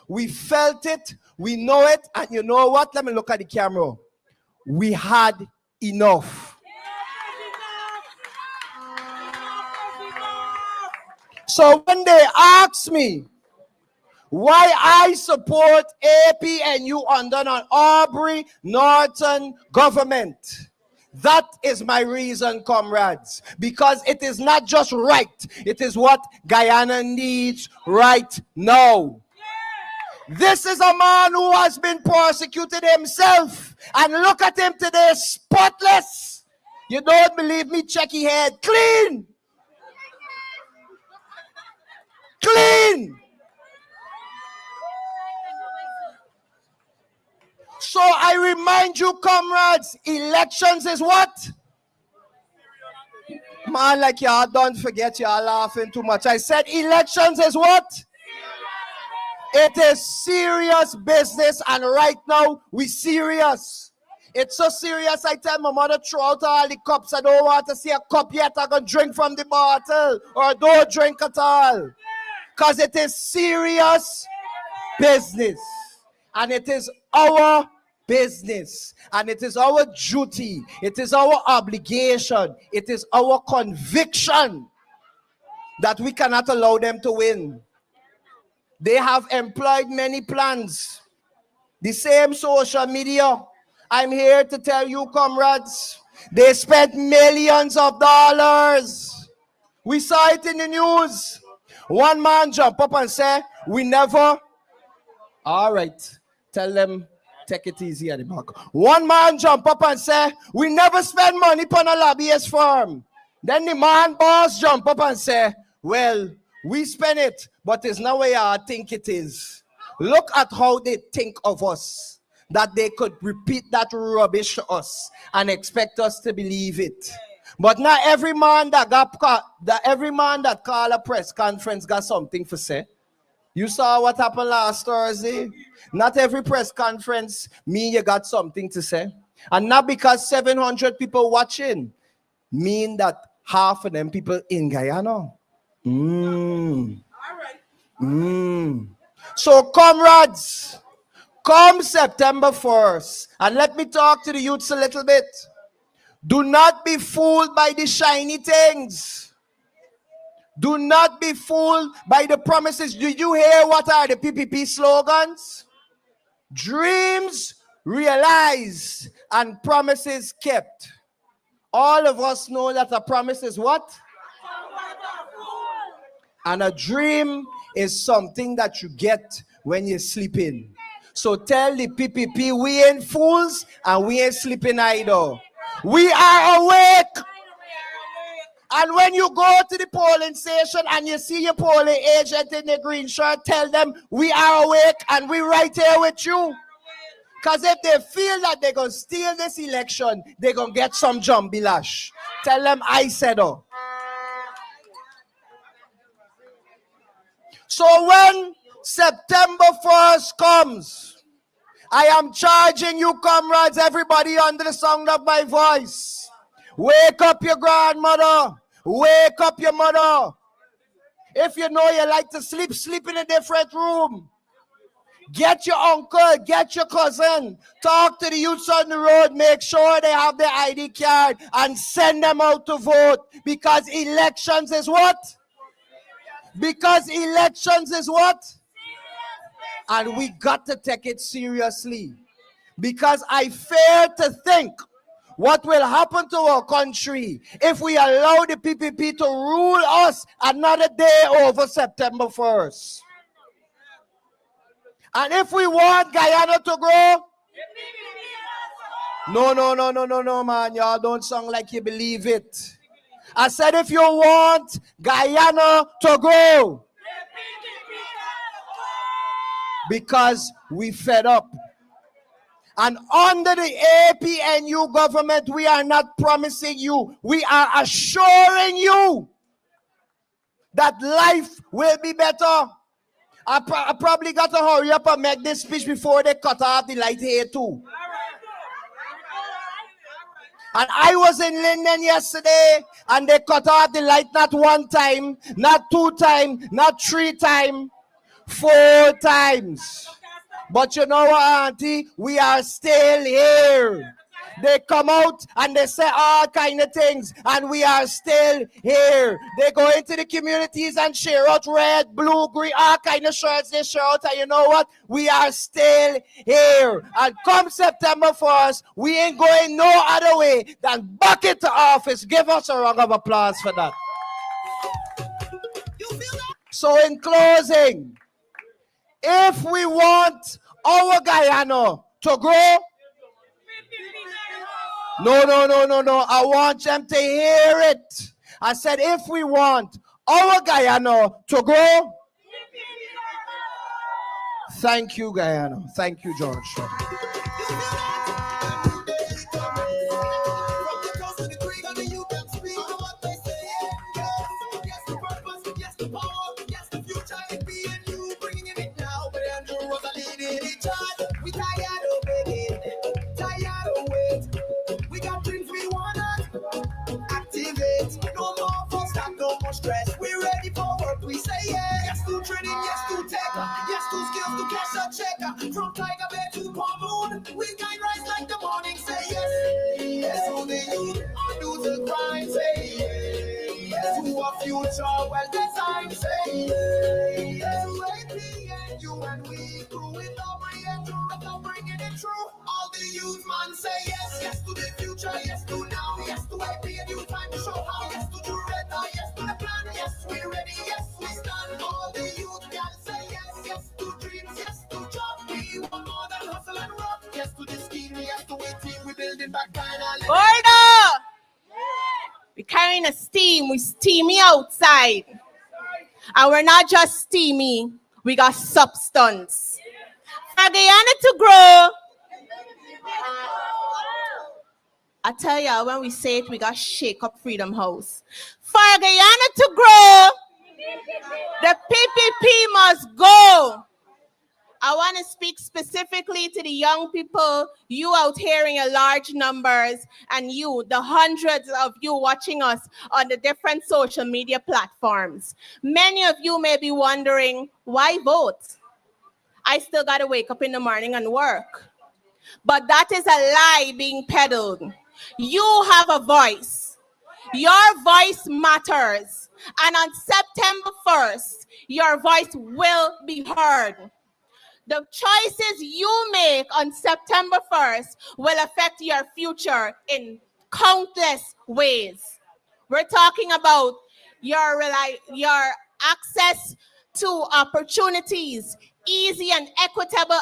we felt it, we know it, and you know what? Let me look at the camera. We had enough. So when they ask me why I support APNU under an Aubrey Norton government, that is my reason, comrades. Because it is not just right, it is what Guyana needs right now. This is a man who has been persecuted himself. And look at him today, spotless. You don't believe me? Check his head. Clean. Clean. So I remind you, comrades, elections is what? Man, like y'all don't forget, y'all laughing too much. I said elections is what? It is serious business, and right now, we serious. It's so serious, I tell my mother, throw out all the cups. I don't want to see a cup yet. I'm going to drink from the bottle, or don't drink at all. Because it is serious business. And it is our business. And it is our duty. It is our obligation. It is our conviction that we cannot allow them to win. They have employed many plans. The same social media. I'm here to tell you, comrades, they spent millions of dollars. We saw it in the news. One man jump up and say, we never. All right. Tell them, take it easy at the back. One man jump up and say, we never spend money on a lobbyist firm. Then the man boss jump up and say, well, We spend it, but it's not where I think it is. Look at how they think of us, that they could repeat that rubbish to us and expect us to believe it. But not every man that call a press conference got something to say. You saw what happened last Thursday? Not every press conference mean you got something to say. And not because 700 people watching mean that half of them people in Guyana. So comrades, come September 1st, and let me talk to the youths a little bit. Do not be fooled by the shiny things. Do not be fooled by the promises. Do you hear what are the PPP slogans? Dreams realized and promises kept. All of us know that a promise is what? And a dream is something that you get when you're sleeping. So tell the PPP we ain't fools and we ain't sleeping either. We are awake. And when you go to the polling station and you see your polling agent in the green shirt, tell them we are awake and we right here with you. Because if they feel that they're going to steal this election, they're going to get some jumbilash. Tell them I said so. So when September 1st comes, I am charging you, comrades, everybody under the sound of my voice. Wake up your grandmother. Wake up your mother. If you know you like to sleep, sleep in a different room. Get your uncle, get your cousin. Talk to the youths on the road. Make sure they have their ID card and send them out to vote. Because elections is what? Because elections is what? And we got to take it seriously. Because I fear to think what will happen to our country if we allow the PPP to rule us another day over September 1st. And if we want Guyana to grow, no, man. Y'all don't sound like you believe it. I said if you want Guyana to grow, because we fed up. And under the APNU government, we are not promising you, we are assuring you that life will be better. I probably got to hurry up and make this speech before they cut off the light here too. And I was in Linden yesterday, and they cut off the light not one time, not two times, not three times, 4 times. But you know what, Auntie? We are still here. They come out and they say all kind of things, and we are still here. They go into the communities and share out red, blue, green, all kind of shirts they share out, and you know what? We are still here. And come September 1st, we ain't going no other way than back into office. Give us a round of applause for that. So in closing, if we want our Guyana to grow, no. I want them to hear it. I said, if we want our Guyana to grow, thank you, Guyana. Thank you, George. Stress. We're ready for work. We say yes to training, yes to tech, yes to skills to cash a check. From Tiger Bay to Palm Moon, we can rise like the morning. Say yes, yes to the youth, undo the grind. Say yes to a future well designed. Say yes to AP and you and we crew it over here, bringing it true. All the youth man say yes to the future, yes to now, yes to AP and you time to show how, yes to do red, yes to the plan, yes we ready, yes we stand. All the youth can say yes to dreams, yes to job. We want more than hustle and rock. Yes to the scheme, yes to waiting, we building back finally. Order! We're carrying a steam, we steamy outside. And we're not just steamy, we got substance. For Guyana to grow, I tell y'all, when we say it, we got shake up Freedom House. For Guyana to grow, the PPP must go. I want to speak specifically to the young people, you out here in your large numbers, and you, the hundreds of you watching us on the different social media platforms. Many of you may be wondering, why vote? I still got to wake up in the morning and work. But that is a lie being peddled. You have a voice. Your voice matters. And on September 1st, your voice will be heard. The choices you make on September 1st will affect your future in countless ways. We're talking about your access to opportunities, easy and equitable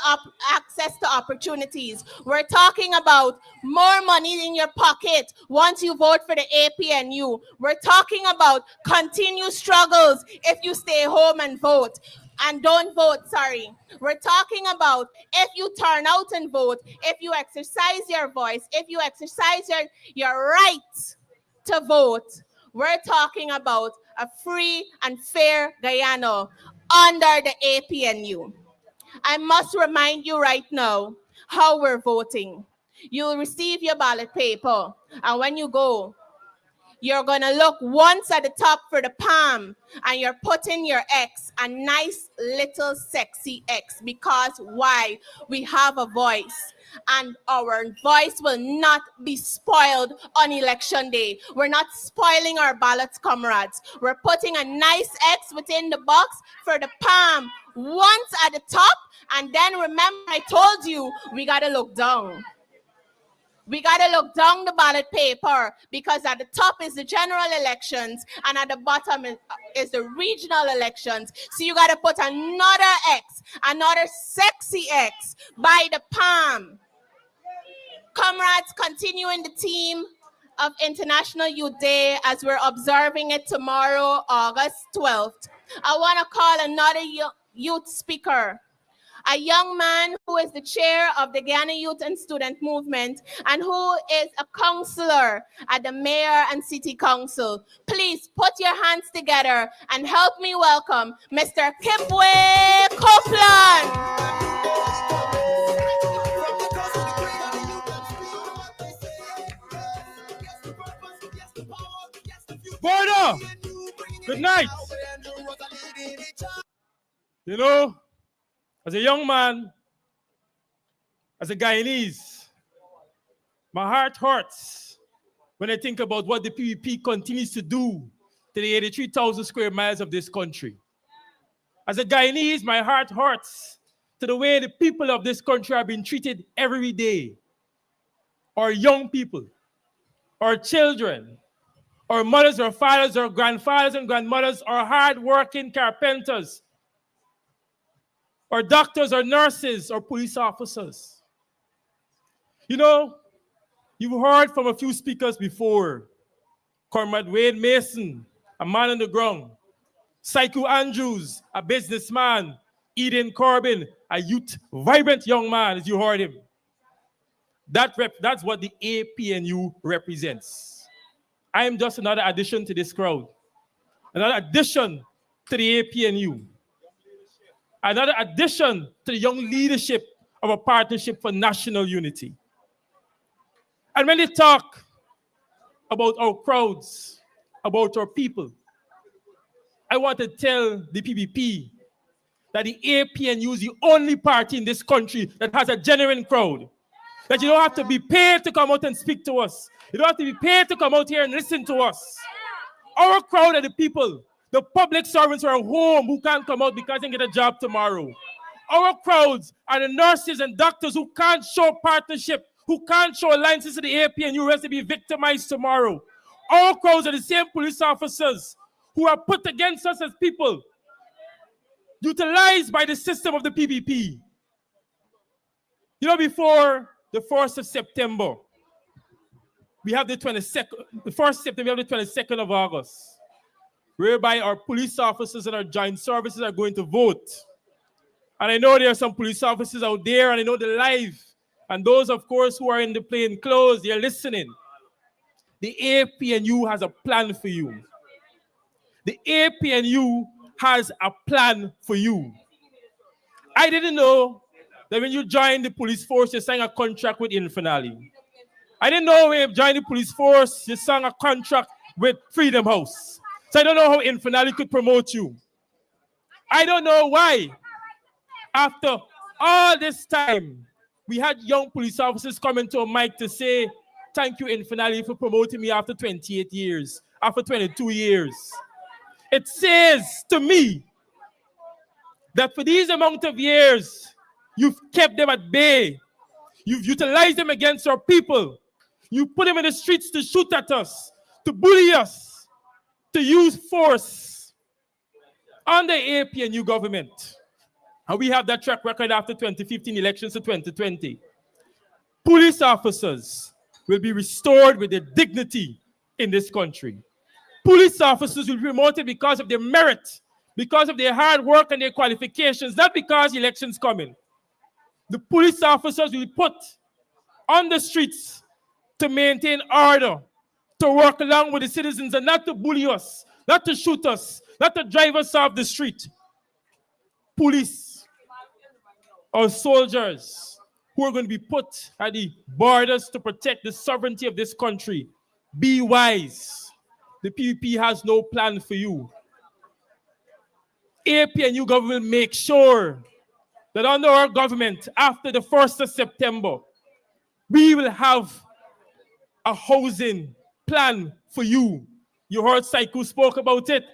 access to opportunities. We're talking about more money in your pocket once you vote for the APNU. We're talking about continued struggles if you stay home and vote. And don't vote, sorry. We're talking about if you turn out and vote, if you exercise your voice, if you exercise your right to vote. We're talking about a free and fair Guyana under the APNU. I must remind you right now how we're voting. You'll receive your ballot paper, and when you go, you're gonna look once at the top for the palm, and you're putting your X, a nice little sexy X, because why? We have a voice, and our voice will not be spoiled on election day. We're not spoiling our ballots, comrades. We're putting a nice X within the box for the palm once at the top, and then remember I told you we gotta look down. We got to look down the ballot paper, because at the top is the general elections and at the bottom is the regional elections. So you got to put another X, another sexy X by the palm. Comrades, continuing the theme of International Youth Day as we're observing it tomorrow, August 12th. I want to call another youth speaker, a young man who is the chair of the Guyana Youth and Student Movement and who is a counselor at the Mayor and City Council. Please put your hands together and help me welcome Mr. Pipway Copelan. Border! Good night! You know, as a young man, as a Guyanese, my heart hurts when I think about what the PPP continues to do to the 83,000 square miles of this country. As a Guyanese, my heart hurts to the way the people of this country are being treated every day. Our young people, our children, our mothers, our fathers, our grandfathers and grandmothers, our hard-working carpenters, or doctors, or nurses, or police officers. You know, you've heard from a few speakers before. Comrade Wade Mason, a man on the ground. Saiku Andrews, a businessman. Eden Corbin, a youth, vibrant young man, as you heard him. That's what the APNU represents. I am just another addition to this crowd. Another addition to the APNU. Another addition to the young leadership of a partnership for national unity. And when they talk about our crowds, about our people, I want to tell the PPP that the APNU is the only party in this country that has a genuine crowd. That you don't have to be paid to come out and speak to us. You don't have to be paid to come out here and listen to us. Our crowd are the people. The public servants are home who can't come out because they get a job tomorrow. Our crowds are the nurses and doctors who can't show partnership, who can't show alliances to the APNU, who has to be victimized tomorrow. Our crowds are the same police officers who are put against us as people, utilized by the system of the PPP. You know, before the 1st of September, we have the 22nd, the 1st of September, we have the 22nd of August. whereby our police officers and our joint services are going to vote. And I know there are some police officers out there, and I know they're live. And those, of course, who are in the plain clothes, they're listening. The APNU has a plan for you. The APNU has a plan for you. I didn't know that when you join the police force, you sign a contract with Infernally. I didn't know when you joined the police force, you signed a contract with Freedom House. So I don't know how Infernally could promote you. I don't know why. After all this time, we had young police officers coming to a mic to say, thank you, Infernally, for promoting me after 28 years, after 22 years. It says to me that for these amount of years, you've kept them at bay. You've utilized them against our people. You put them in the streets to shoot at us, to bully us, to use force under APNU government. And we have that track record after 2015 elections to 2020. Police officers will be restored with their dignity in this country. Police officers will be promoted because of their merit, because of their hard work and their qualifications, not because elections coming. The police officers will be put on the streets to maintain order, to work along with the citizens and not to bully us, not to shoot us, not to drive us off the street. Police or soldiers who are going to be put at the borders to protect the sovereignty of this country. Be wise. The PPP has no plan for you. APNU government make sure that under our government, after the 1st of September, we will have a housing plan for you. You heard Saiku spoke about it.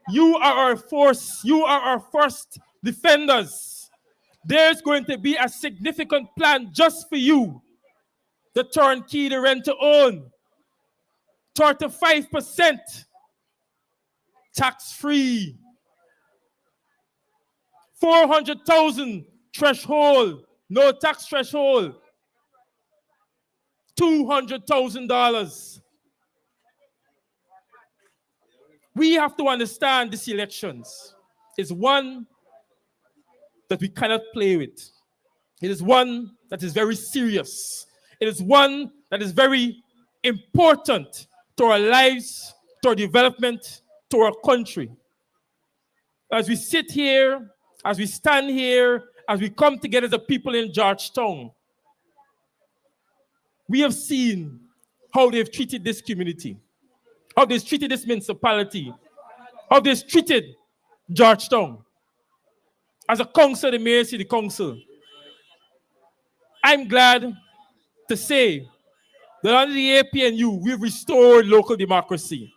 You are our force. You are our first defenders. There's going to be a significant plan just for you. The turnkey, the rent to own, 35% tax-free, 400,000 threshold, no tax threshold, $200,000. We have to understand these elections is one that we cannot play with. It is one that is very serious. It is one that is very important to our lives, to our development, to our country. As we sit here, as we stand here, as we come together as a people in Georgetown, we have seen how they've treated this community, how they've treated this municipality, how they've treated Georgetown. As a council, the mayor city council, I'm glad to say that under the APNU, we've restored local democracy.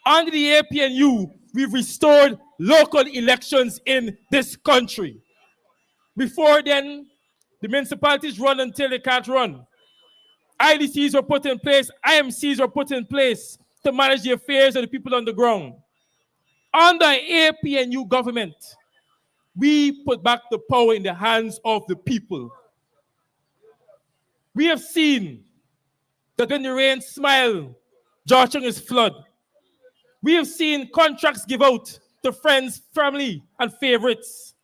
Under the APNU, we've restored local elections in this country. Before then, the municipalities run until they can't run. IDCs were put in place, IMCs were put in place to manage the affairs of the people on the ground. Under APNU government, we put back the power in the hands of the people. We have seen that when the rain smiles, Georgetown is flood. We have seen contracts give out to friends, family, and favorites.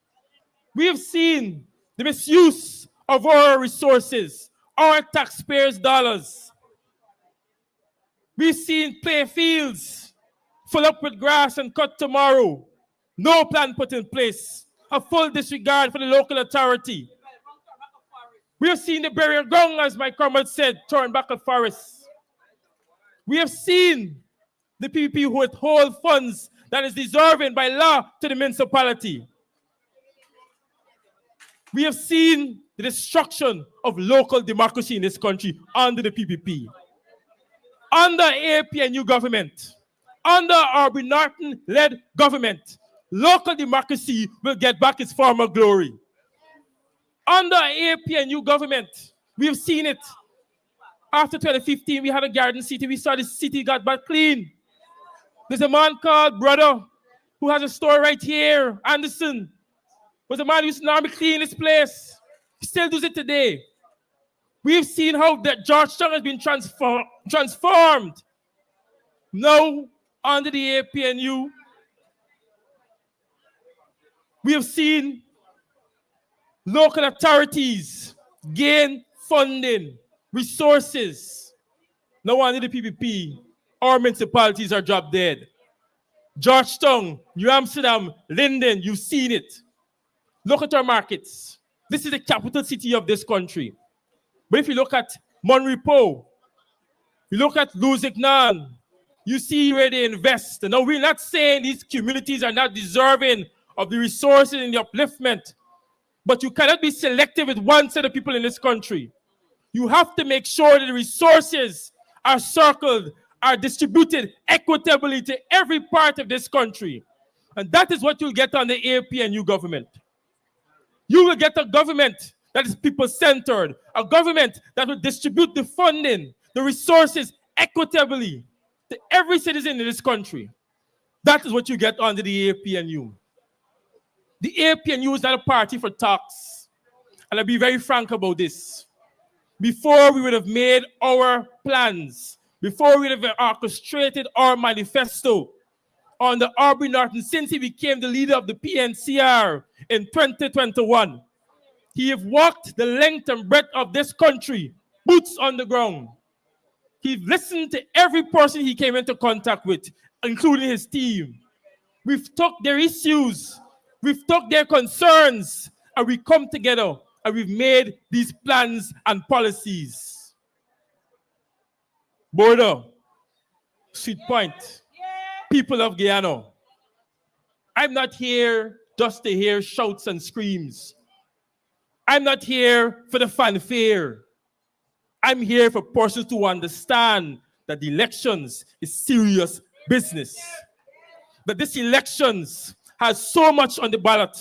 We have seen the misuse of our resources, our taxpayers' dollars. We've seen play fields full up with grass and cut tomorrow. No plan put in place. A full disregard for the local authority. We have seen the burial ground, as my comrade said, turn back a forest. We have seen the people who withhold funds that is deserving by law to the municipality. We have seen the destruction of local democracy in this country under the PPP. Under APNU government, under Aubrey Norton-led government, local democracy will get back its former glory. Under APNU government, we have seen it. After 2015, we had a garden city. We saw the city got back clean. There's a man called Brother who has a store right here, Anderson. Was a man who used to normally clean this place. He still does it today. We've seen how that Georgetown has been transformed. Now under the APNU, we have seen local authorities gain funding, resources. No under the PPP, our municipalities are drop dead. Georgetown, New Amsterdam, Linden, you've seen it. Look at our markets. This is the capital city of this country. But if you look at Monrepo, you look at Luzignan, you see where they invest. Now, we're not saying these communities are not deserving of the resources and the upliftment, but you cannot be selective with one set of people in this country. You have to make sure that the resources are circled, are distributed equitably to every part of this country. And that is what you'll get on the APNU government. You will get a government that is people-centered, a government that will distribute the funding, the resources equitably to every citizen in this country. That is what you get under the APNU. The APNU is not a party for talks. And I'll be very frank about this. Before we would have made our plans, before we would have orchestrated our manifesto on the Aubrey Norton, since he became the leader of the PNCR in 2021, he have walked the length and breadth of this country, boots on the ground. He listened to every person he came into contact with, including his team. We've took their issues, we've took their concerns, and we come together and we've made these plans and policies. Border, Sweet Point, people of Guyana, I'm not here just to hear shouts and screams. I'm not here for the fanfare. I'm here for persons to understand that the elections is serious business. That this elections has so much on the ballot.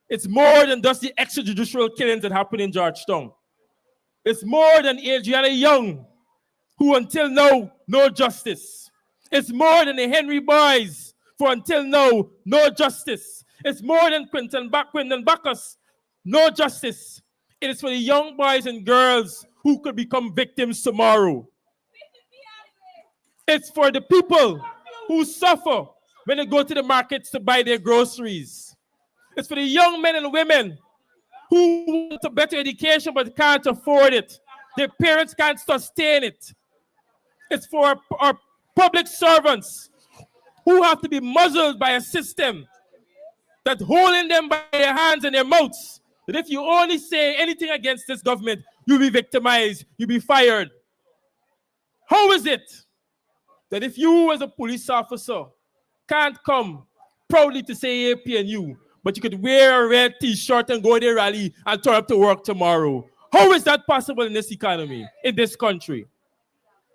It's more than just the extrajudicial killings that happened in Georgetown. It's more than Adriana Young, who until now, no justice. It's more than the Henry Boys, for until now, no justice. It's more than Quinton Bacchus, no justice. It is for the young boys and girls who could become victims tomorrow. It's for the people who suffer when they go to the markets to buy their groceries. It's for the young men and women who want a better education but can't afford it. Their parents can't sustain it. It's for our public servants who have to be muzzled by a system that's holding them by their hands and their mouths. That if you only say anything against this government, you'll be victimized, you'll be fired. How is it that if you as a police officer can't come proudly to say APNU, but you could wear a red t-shirt and go to a rally and turn up to work tomorrow? How is that possible in this economy, in this country?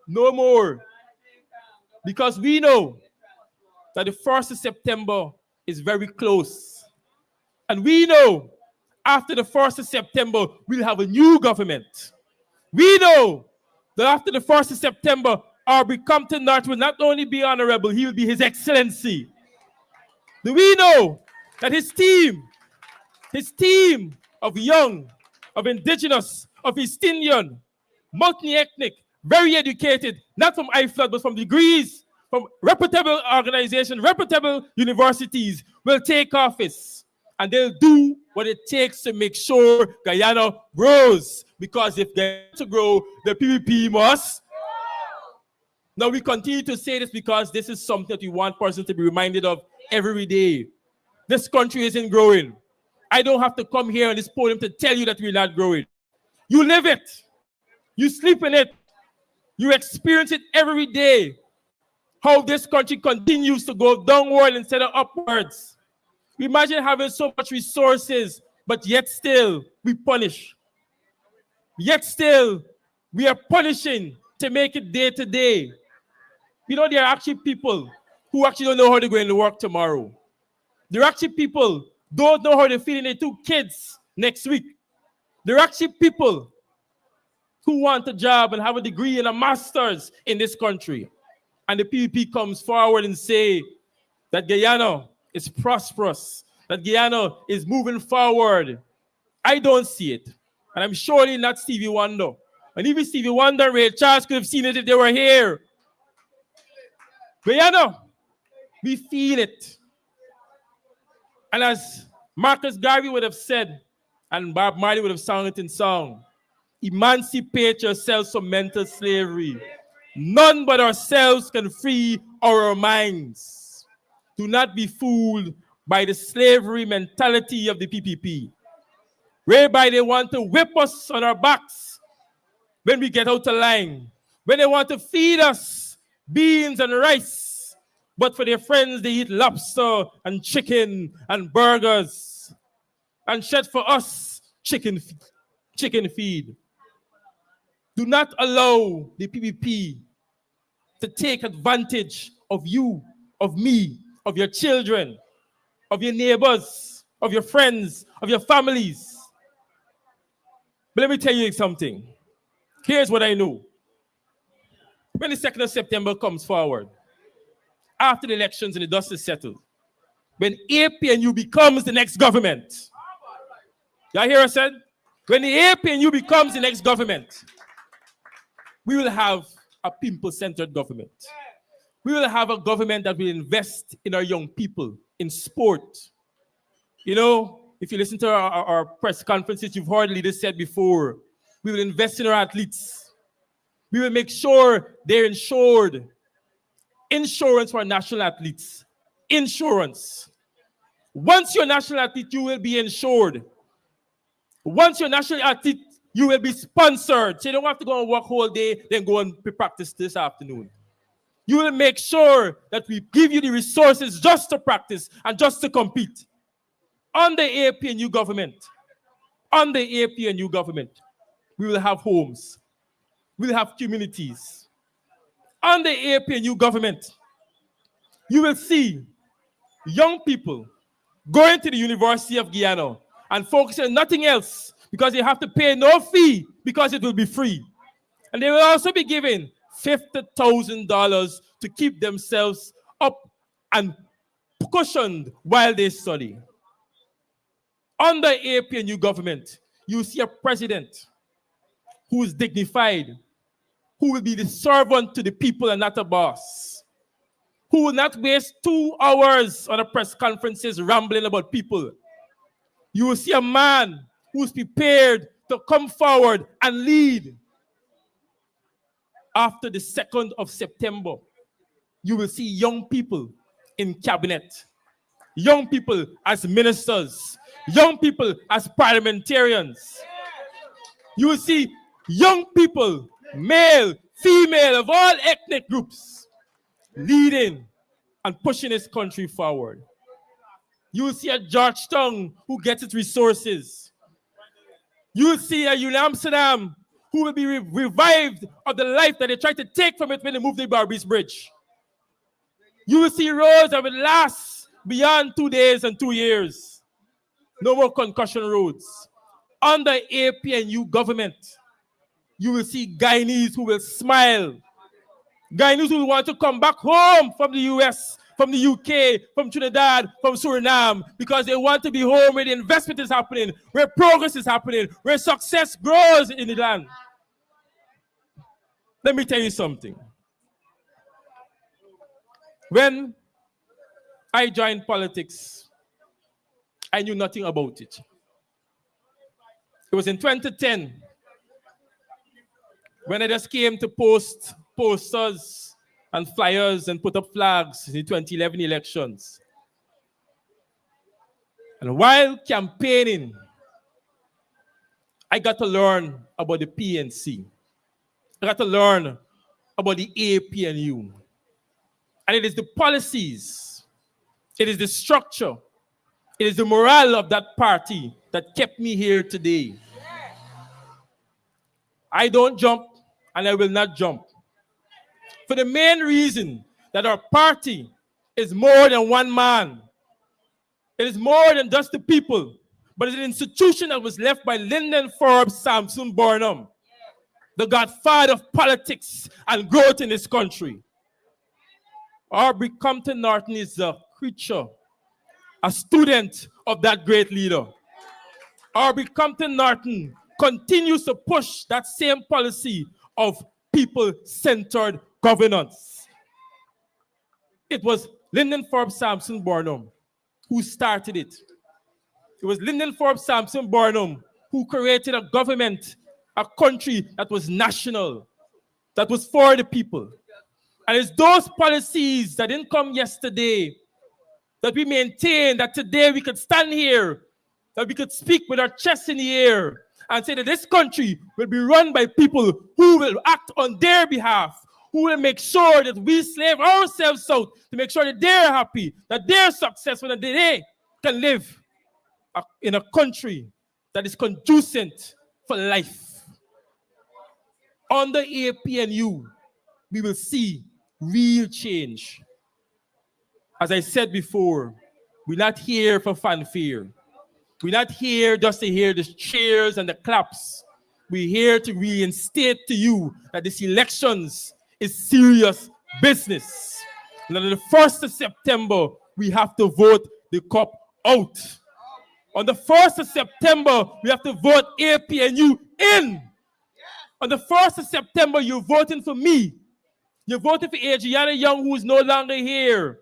No more. Because we know that the 1st of September is very close. And we know after the 1st of September, we'll have a new government. We know that after the 1st of September, our Compton North will not only be honorable, he will be His Excellency. We know that his team of young, of indigenous, of East Indian, multi-ethnic, very educated, not from IFLOT, but from degrees, from reputable organizations, reputable universities, will take office. And they'll do what it takes to make sure Guyana grows. Because if they're to grow, the PPP must. Now we continue to say this because this is something that we want persons to be reminded of every day. This country isn't growing. I don't have to come here on this podium to tell you that we're not growing. You live it. You sleep in it. You experience it every day. How this country continues to go downward instead of upwards. Imagine having so much resources, but yet still we punish. Yet still we are punishing to make it day to day. You know, there are actually people who actually don't know how to go into work tomorrow. There are actually people who don't know how to feed their 2 kids next week. There are actually people who want a job and have a degree and a master's in this country. And the PPP comes forward and say that Guyana is prosperous, that Guyana is moving forward. I don't see it. And I'm surely not Stevie Wonder. And even Stevie Wonder and Ray Charles could have seen it if they were here. But you know, we feel it. And as Marcus Garvey would have said, and Bob Marley would have sung it in song, emancipate yourselves from mental slavery. None but ourselves can free our minds. Do not be fooled by the slavery mentality of the PPP, whereby they want to whip us on our backs when we get out of line, when they want to feed us beans and rice, but for their friends they eat lobster and chicken and burgers, and shed for us chicken feed. Do not allow the PPP to take advantage of you, of me, of your children, of your neighbors, of your friends, of your families. But let me tell you something. Here's what I know. When the 2nd of September comes forward, after the elections and the dust is settled, when APNU becomes the next government, y'all hear I said? When the APNU becomes the next government, we will have a people-centered government. We will have a government that will invest in our young people, in sport. You know, if you listen to our press conferences, you've heard leaders said before, we will invest in our athletes. We will make sure they're insured. Insurance for our national athletes. Insurance. Once you're a national athlete, you will be insured. Once you're a national athlete, you will be sponsored. So you don't have to go and work whole day, then go and practice this afternoon. You will make sure that we give you the resources just to practice and just to compete. Under APNU government, we will have homes. We will have communities. Under APNU government, you will see young people going to the University of Guyana and focusing on nothing else because they have to pay no fee because it will be free. And they will also be given $50,000 to keep themselves up and cushioned while they study. Under APNU government, you see a president who is dignified, who will be the servant to the people and not a boss, who will not waste 2 hours on a press conferences rambling about people. You will see a man who's prepared to come forward and lead. After the 2nd of September, you will see young people in cabinet, young people as ministers, young people as parliamentarians. You will see young people, male, female, of all ethnic groups, leading and pushing this country forward. You will see a Georgetown who gets its resources. You will see a Amsterdam who will be revived of the life that they tried to take from it when they moved the Barbies Bridge. You will see roads that will last beyond 2 days and 2 years. No more concussion roads. Under APNU government, you will see Guyanese who will smile. Guyanese who will want to come back home from the US, from the UK, from Trinidad, from Suriname, because they want to be home where the investment is happening, where progress is happening, where success grows in the land. Let me tell you something. When I joined politics, I knew nothing about it. It was in 2010 when I just came to post posters and flyers and put up flags in the 2011 elections. And while campaigning, I got to learn about the PNC. I got to learn about the APNU. And it is the policies, it is the structure, it is the morale of that party that kept me here today. I don't jump and I will not jump. For the main reason that our party is more than one man. It is more than just the people, but it's an institution that was left by Lyndon Forbes Sampson Burnham, the godfather of politics and growth in this country. Aubrey Compton Norton is a creature, a student of that great leader. Aubrey Compton Norton continues to push that same policy of people-centered governance. It was Lyndon Forbes Sampson Burnham who started it. It was Lyndon Forbes Sampson Burnham who created a government, a country that was national, that was for the people. And it's those policies that didn't come yesterday that we maintain, that today we could stand here, that we could speak with our chest in the air and say that this country will be run by people who will act on their behalf, who will make sure that we slave ourselves out to make sure that they're happy, that they're successful, and that they can live in a country that is conducive for life. Under APNU, we will see real change. As I said before, we're not here for fanfare. We're not here just to hear the cheers and the claps. We're here to reinstate to you that this elections is serious business. And on the 1st of September, we have to vote the COP out. On the 1st of September, we have to vote APNU in. On the 1st of September, you're voting for me. You're voting for Adriana Young, who is no longer here.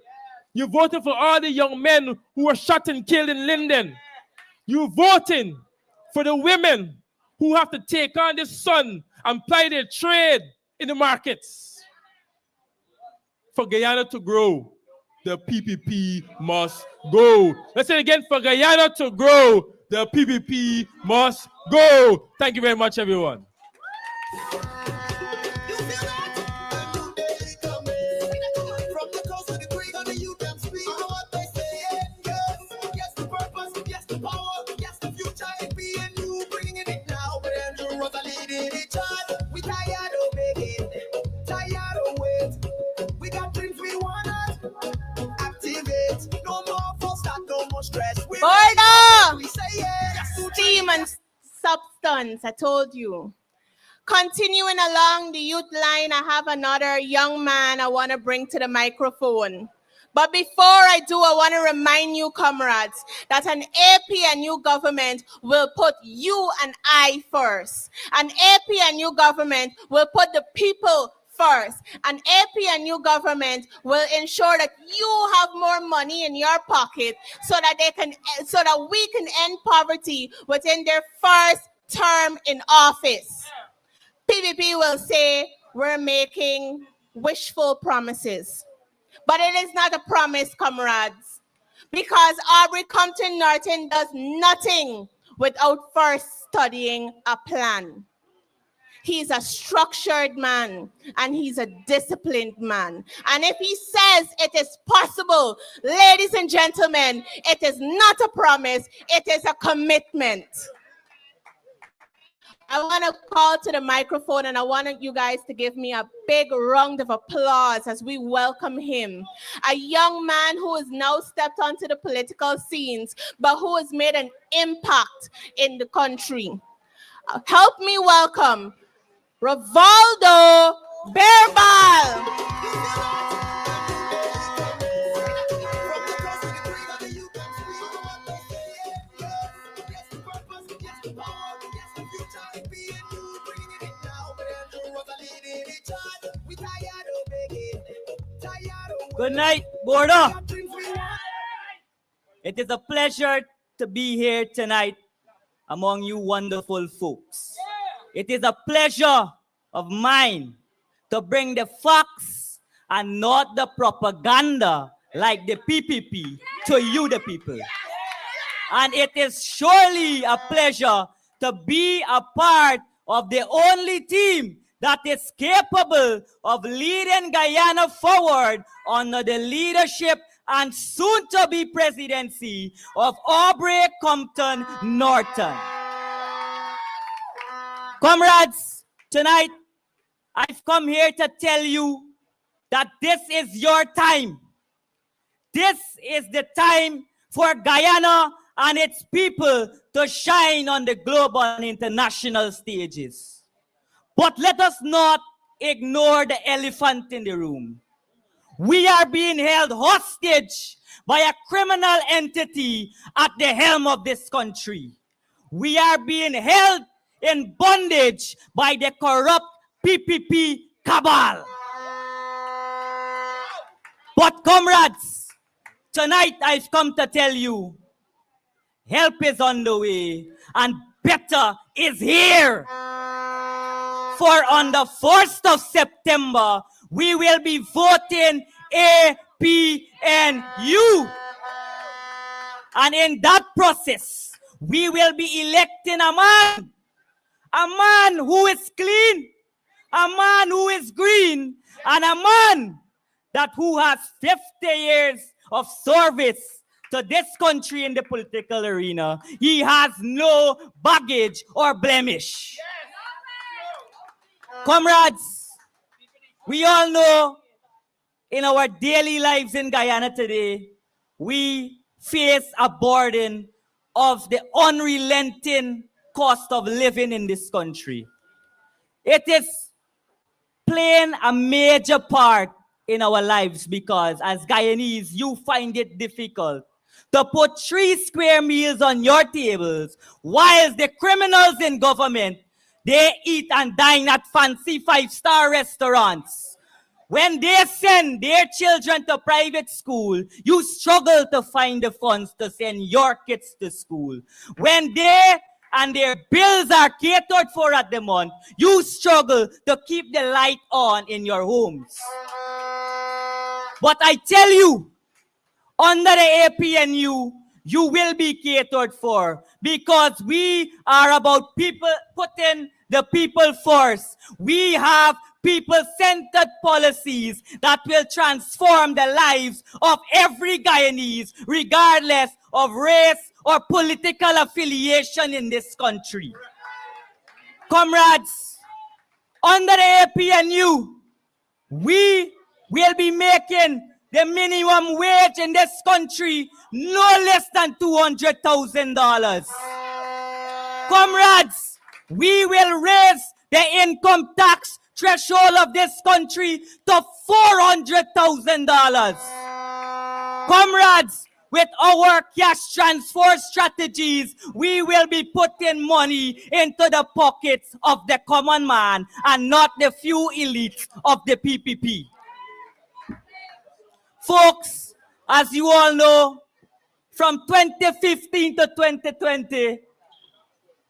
You're voting for all the young men who were shot and killed in Linden. You're voting for the women who have to take on the sun and ply their trade in the markets. For Guyana to grow, the PPP must go. Let's say it again. For Guyana to grow, the PPP must go. Thank you very much, everyone. Order! Steam and substance, I told you. Continuing along the youth line, I have another young man I want to bring to the microphone. But before I do, I want to remind you, comrades, that an APNU government will put you and I first. An APNU government will put the people first. An APNU government will ensure that you have more money in your pocket so that we can end poverty within their first term in office. PPP will say we're making wishful promises. But it is not a promise, comrades, because Aubrey Compton Norton does nothing without first studying a plan. He's a structured man, and he's a disciplined man. And if he says it is possible, ladies and gentlemen, it is not a promise, it is a commitment. I want to call to the microphone, and I want you guys to give me a big round of applause as we welcome him. A young man who has now stepped onto the political scenes, but who has made an impact in the country. Help me welcome Ronaldo Bearbal. Good night, Border. It is a pleasure to be here tonight among you wonderful folks. It is a pleasure of mine to bring the facts and not the propaganda like the PPP to you, the people. And it is surely a pleasure to be a part of the only team that is capable of leading Guyana forward under the leadership and soon-to-be presidency of Aubrey Compton Norton. Comrades, tonight I've come here to tell you that this is your time. This is the time for Guyana and its people to shine on the global and international stages. But let us not ignore the elephant in the room. We are being held hostage by a criminal entity at the helm of this country. We are being held in bondage by the corrupt PPP cabal. But comrades, tonight I've come to tell you, help is on the way and better is here. For on the 1st of September, we will be voting APNU. And in that process, we will be electing a man who is clean, a man who is green, and a man who has 50 years of service to this country in the political arena. He has no baggage or blemish. Comrades, we all know in our daily lives in Guyana today, we face a burden of the unrelenting cost of living in this country. It is playing a major part in our lives because as Guyanese, you find it difficult to put 3 square meals on your tables, whilst the criminals in government, they eat and dine at fancy 5-star restaurants. When they send their children to private school, you struggle to find the funds to send your kids to school. When they and their bills are catered for at the month, you struggle to keep the light on in your homes. But I tell you, under the APNU, you will be catered for because we are about people, putting the people first. We have people-centered policies that will transform the lives of every Guyanese, regardless of race or political affiliation in this country. Comrades, under the APNU, we will be making the minimum wage in this country no less than $200,000. Comrades, we will raise the income tax threshold of this country to $400,000. Comrades, with our cash transfer strategies, we will be putting money into the pockets of the common man and not the few elites of the PPP. Folks, as you all know, from 2015 to 2020,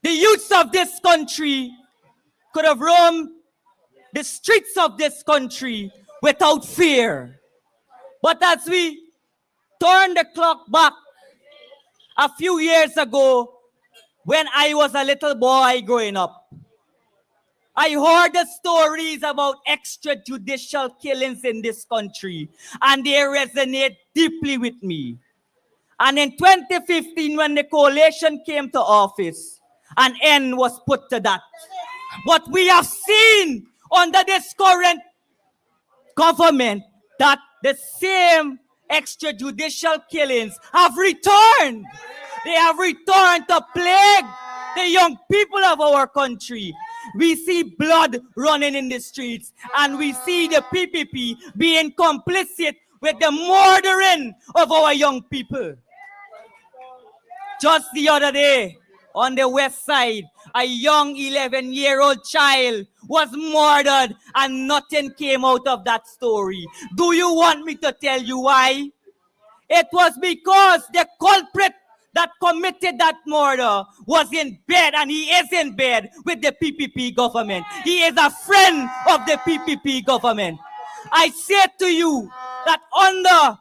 the youths of this country could have roamed the streets of this country without fear. But as we turn the clock back a few years ago, when I was a little boy growing up, I heard the stories about extrajudicial killings in this country, and they resonate deeply with me. And in 2015, when the coalition came to office, an end was put to that. But we have seen under this current government that the same extrajudicial killings have returned. They have returned to plague the young people of our country. We see blood running in the streets, and we see the PPP being complicit with the murdering of our young people. Just the other day, on the west side, a young 11-year-old child was murdered and nothing came out of that story. Do you want me to tell you why? It was because the culprit that committed that murder was in bed, and he is in bed with the PPP government. He is a friend of the PPP government. I say to you that under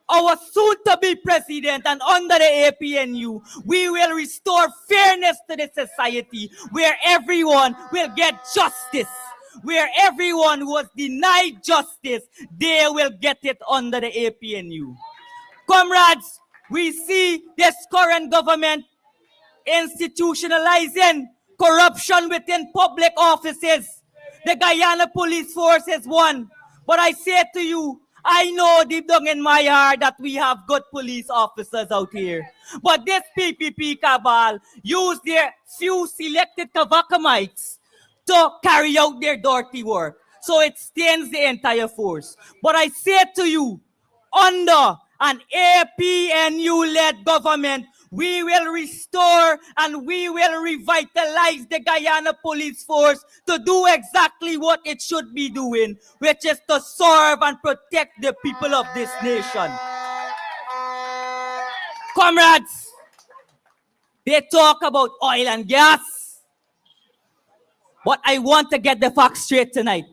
our soon-to-be president and under the APNU, we will restore fairness to the society where everyone will get justice. Where everyone who was denied justice, they will get it under the APNU. Comrades, we see this current government institutionalizing corruption within public offices. The Guyana Police Force is one. But I say to you, I know deep down in my heart that we have good police officers out here. But this PPP cabal use their few selected Kavakamites to carry out their dirty work. So it stains the entire force. But I say to you, under an APNU-led government, we will restore and we will revitalize the Guyana Police Force to do exactly what it should be doing, which is to serve and protect the people of this nation. Comrades, they talk about oil and gas, but I want to get the facts straight tonight.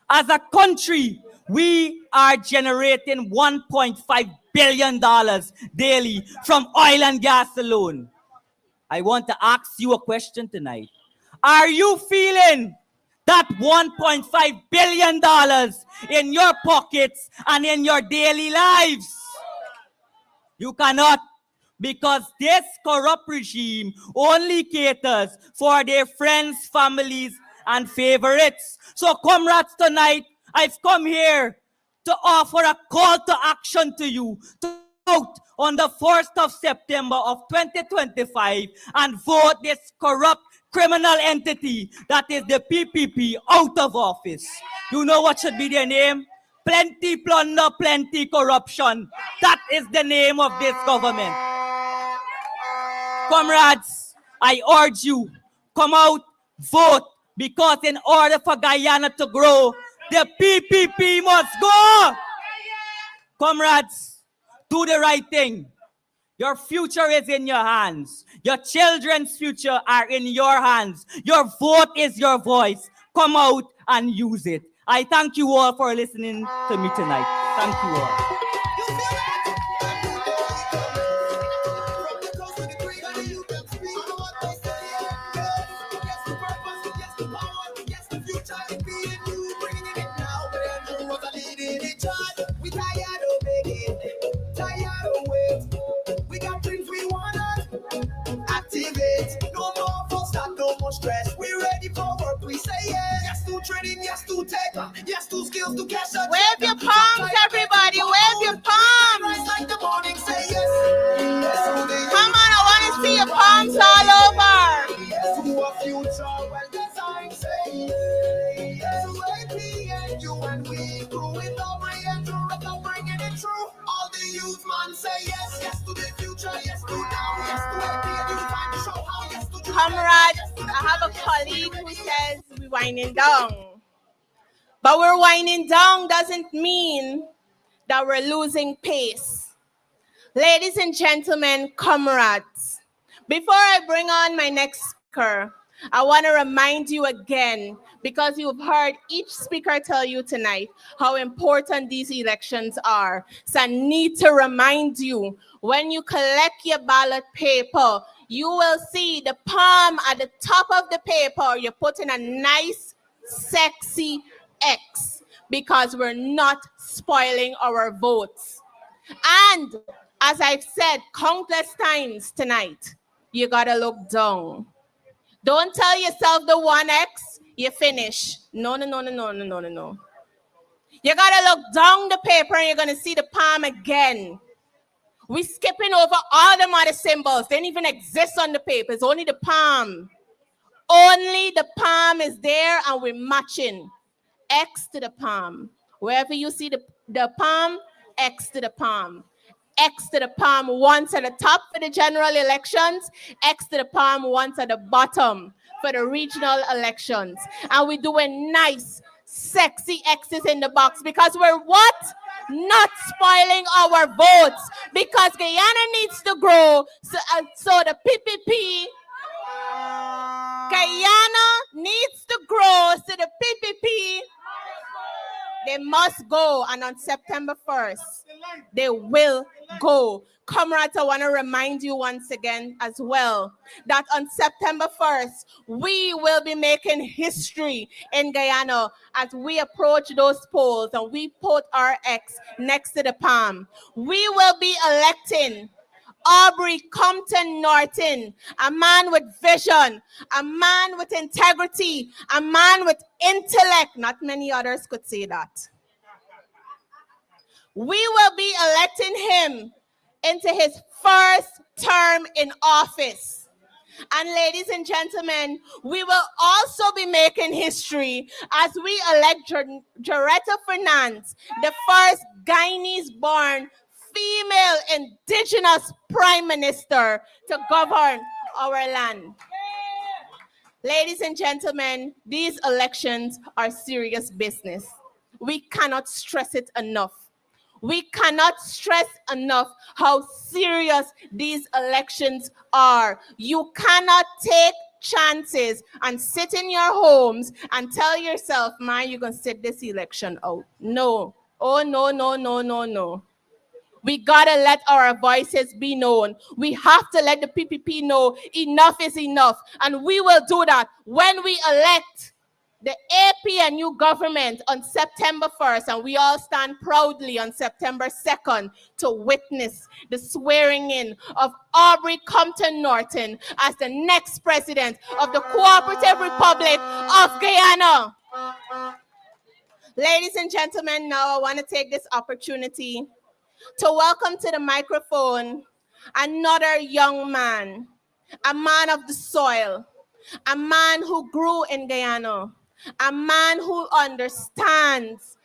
As a country, we are generating $1.5 billion daily from oil and gas alone. I want to ask you a question tonight. Are you feeling that $1.5 billion in your pockets and in your daily lives? You cannot, because this corrupt regime only caters for their friends, families, and favorites. So, comrades, tonight, I've come here to offer a call to action to you to vote on the 1st of September of 2025 and vote this corrupt criminal entity that is the PPP out of office. You know what should be their name? Plenty plunder, plenty corruption. That is the name of this government. Comrades, I urge you, come out, vote, because in order for Guyana to grow, the PPP must go. Comrades, do the right thing. Your future is in your hands. Your children's future are in your hands. Your vote is your voice. Come out and use it. I thank you all for listening to me tonight. Thank you all. We tired of begging, tired of waiting. We got dreams we wanna activate. No more fuss, no more stress. We ready for work. We say yes. Yes to training, yes to tech, yes to skills to cash out. Wave your palms, everybody. Wave your palms. Rise like the morning, say yes. Yes to the Come on, I want to see your palms all over. yes to a future well designed. Say yes to AP and you and we crew it all my and bringing it true. All the youth man say yes, yes to the future, yes to now, yes to AP and you time to show how, yes to Comrades, I have a colleague who says we're winding down. But we're winding down doesn't mean that we're losing pace. Ladies and gentlemen, comrades, before I bring on my next speaker, I want to remind you again, because you've heard each speaker tell you tonight how important these elections are. So I need to remind you, when you collect your ballot paper, you will see the palm at the top of the paper. You're putting a nice, sexy X, because we're not spoiling our votes. And as I've said countless times tonight, you gotta look down. Don't tell yourself the 1X, you finish. No. You gotta look down the paper and you're gonna see the palm again. We're skipping over all the other symbols. They don't even exist on the paper. It's only the palm. Only the palm is there and we're matching. X to the palm. Wherever you see the palm, X to the palm. X to the palm once at the top for the general elections, X to the palm once at the bottom for the regional elections. And we're doing nice, sexy X's in the box because we're what? Not spoiling our votes, because Guyana needs to grow. So the PPP, Guyana needs to grow. So the PPP, they must go. And on September 1st, they will go. Comrades, I want to remind you once again as well that on September 1st, we will be making history in Guyana as we approach those polls and we put our X next to the palm. We will be electing Aubrey Compton Norton, a man with vision, a man with integrity, a man with intellect. Not many others could say that. We will be electing him into his first term in office. And ladies and gentlemen, we will also be making history as we elect Joretta Fernandes, the first Guyanese-born female indigenous prime minister to govern our land. Ladies and gentlemen, these elections are serious business. We cannot stress it enough. We cannot stress enough how serious these elections are. You cannot take chances and sit in your homes and tell yourself, man, you're going to sit this election out. No. Oh, no, no, no, no, no. We got to let our voices be known. We have to let the PPP know enough is enough. And we will do that when we elect the APNU government on September 1st. And we all stand proudly on September 2nd to witness the swearing in of Aubrey Compton Norton as the next president of the Cooperative Republic of Guyana. Ladies and gentlemen, now I want to take this opportunity to welcome to the microphone another young man, a man of the soil, a man who grew in Guyana, a man who understands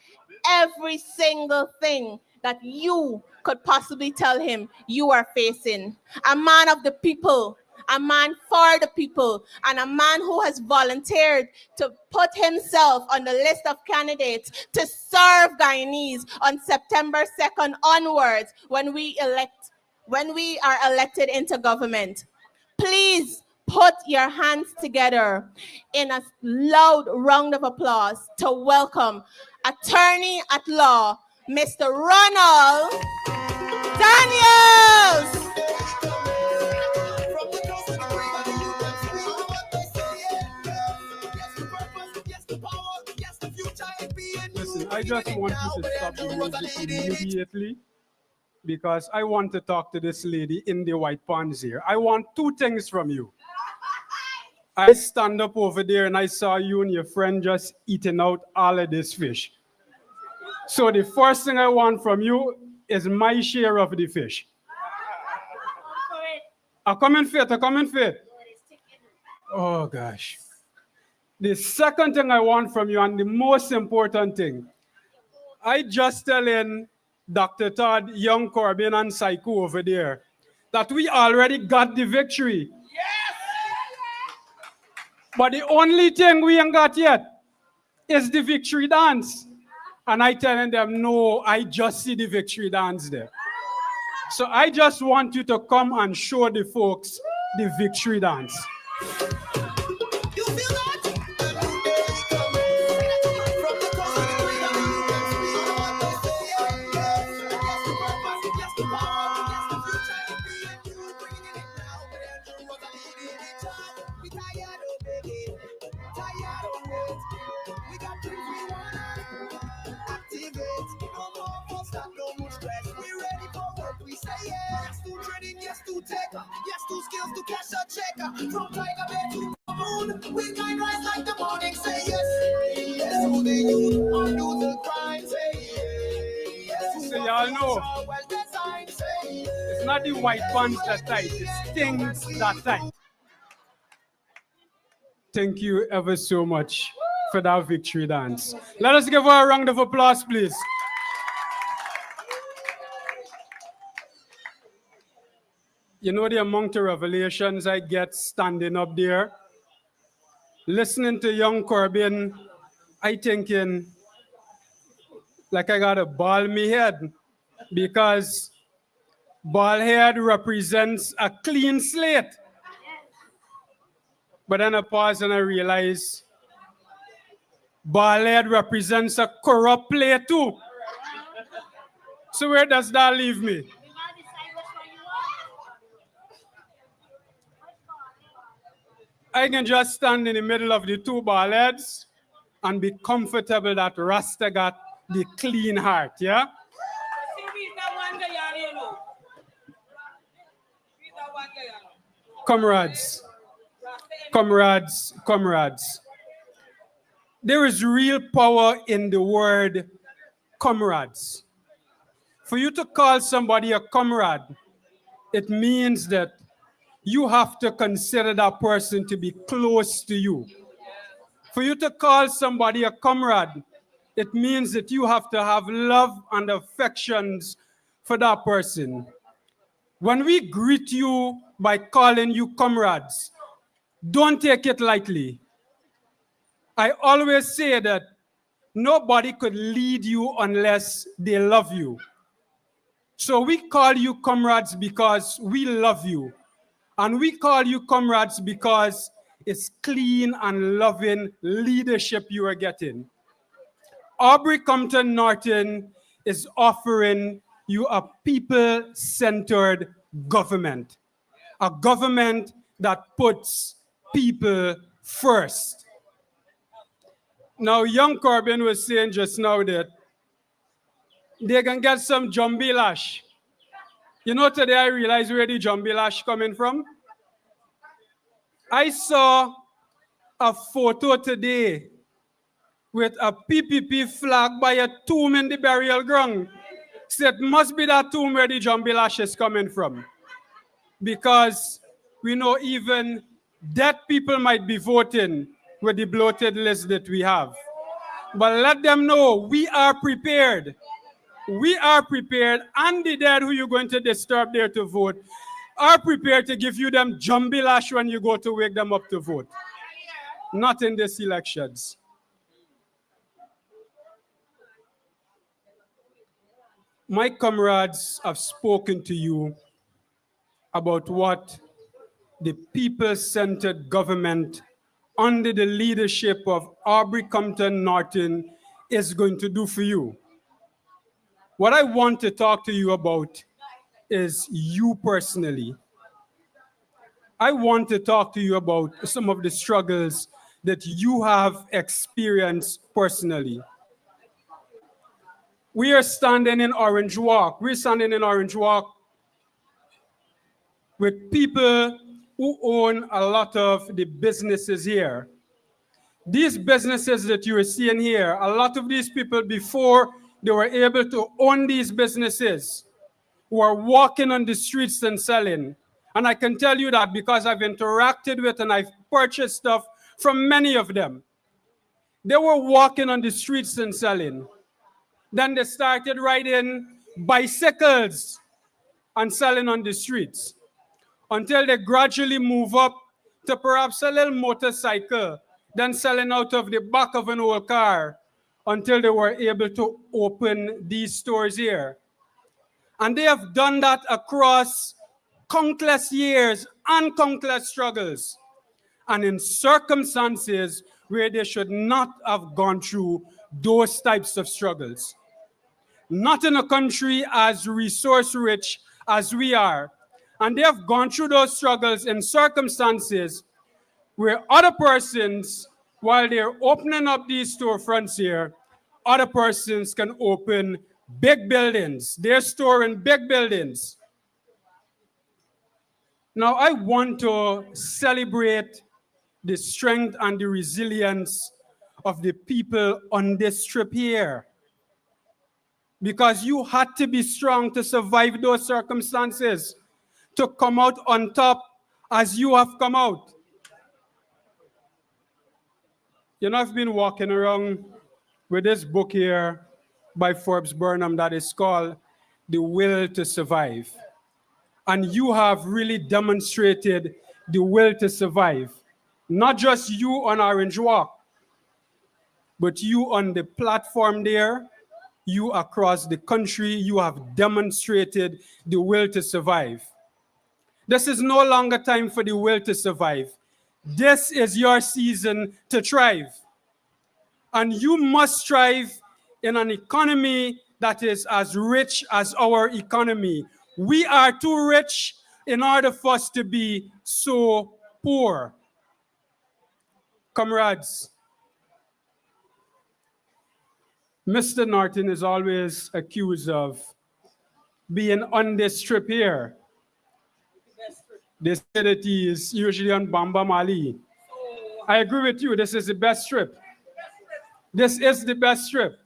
every single thing that you could possibly tell him you are facing, a man of the people, a man for the people, and a man who has volunteered to put himself on the list of candidates to serve Guyanese on September 2nd onwards when we are elected into government. Please put your hands together in a loud round of applause to welcome Attorney at Law, Mr. Ronald Daniels. Listen, I just want you to stop the music immediately because I want to talk to this lady in the white pants here. I want two things from you. I stand up over there and I saw you and your friend just eating out all of this fish. So the first thing I want from you is my share of the fish. I come in fit. Oh gosh. The second thing I want from you, and the most important thing, I just telling Dr. Todd, young Corbin, and Psycho over there that we already got the victory. Yes! But the only thing we ain't got yet is the victory dance. And I telling them, no, I just see the victory dance there. So I just want you to come and show the folks the victory dance. You feel that? Yes, to skills to catch a checker. From Tiger Bay to the moon, we can rise like the morning. Say yes, yes to the youth, undo the crime. Say yes. So y'all know, it's not the white pants that tight, it's things that tight. Thank you ever so much for that victory dance. Let us give her a round of applause, please. You know the amount of revelations I get standing up there, listening to young Corbin, I thinking like I got a ball in my head because bald head represents a clean slate. But then I pause and I realize bald head represents a corrupt play too. So where does that leave me? I can just stand in the middle of the two bald heads and be comfortable that Rasta got the clean heart, yeah? Comrades, there is real power in the word comrades. For you to call somebody a comrade, it means that you have to consider that person to be close to you. For you to call somebody a comrade, it means that you have to have love and affections for that person. When we greet you by calling you comrades, don't take it lightly. I always say that nobody could lead you unless they love you. So we call you comrades because we love you. And we call you comrades because it's clean and loving leadership you are getting. Aubrey Compton Norton is offering you a people-centered government. A government that puts people first. Now, young Corbin was saying just now that they can get some jumbie lash. You know, today I realized where the jumbie lash coming from. I saw a photo today with a PPP flag by a tomb in the burial ground. Said must be that tomb where the jumbie lash is coming from. Because we know even dead people might be voting with the bloated list that we have. But let them know we are prepared. We are prepared, and the dead who you're going to disturb there to vote are prepared to give you them jumbie lash when you go to wake them up to vote. Not in these elections. My comrades have spoken to you about what the people-centered government under the leadership of Aubrey Compton Norton is going to do for you. What I want to talk to you about is you personally. I want to talk to you about some of the struggles that you have experienced personally. We are standing in Orange Walk. We're standing in Orange Walk with people who own a lot of the businesses here. These businesses that you are seeing here, a lot of these people before they were able to own these businesses were walking on the streets and selling. And I can tell you that because I've interacted with and I've purchased stuff from many of them. They were walking on the streets and selling. Then they started riding bicycles and selling on the streets until they gradually move up to perhaps a little motorcycle, then selling out of the back of an old car until they were able to open these stores here. And they have done that across countless years and countless struggles, and in circumstances where they should not have gone through those types of struggles. Not in a country as resource-rich as we are. And they have gone through those struggles in circumstances where other persons, while they're opening up these storefronts here, other persons can open big buildings. They're storing big buildings. Now, I want to celebrate the strength and the resilience of the people on this trip here. Because you had to be strong to survive those circumstances, to come out on top as you have come out. You know, I've been walking around with this book here by Forbes Burnham that is called The Will to Survive. And you have really demonstrated the will to survive. Not just you on Orange Walk, but you on the platform there, you across the country, you have demonstrated the will to survive. This is no longer time for the will to survive. This is your season to thrive. And you must thrive in an economy that is as rich as our economy. We are too rich in order for us to be so poor. Comrades, Mr. Norton is always accused of being on this trip here. They say that he is usually on Bamba Mali. I agree with you, this is the best trip. This is the best trip.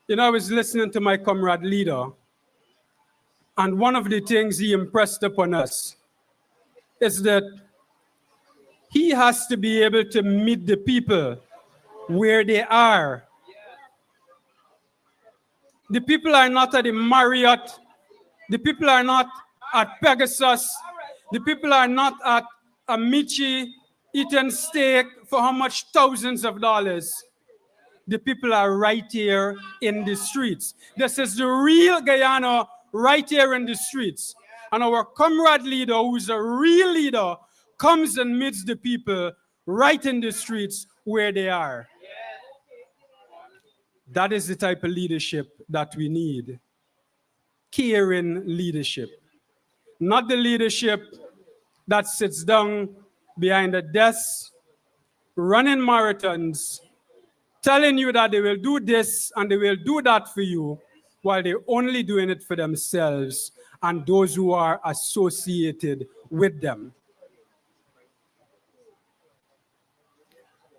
You know, I was listening to my comrade leader, and one of the things he impressed upon us is that he has to be able to meet the people where they are The people are not at the Marriott. The people are not at Pegasus. The people are not at Amici eating steak for how much thousands of dollars. The people are right here in the streets. This is the real Guyana right here in the streets. And our comrade leader, who's a real leader, comes and meets the people right in the streets where they are. That is the type of leadership that we need. Caring leadership. Not the leadership that sits down behind a desk, running marathons, telling you that they will do this and they will do that for you, while they're only doing it for themselves and those who are associated with them.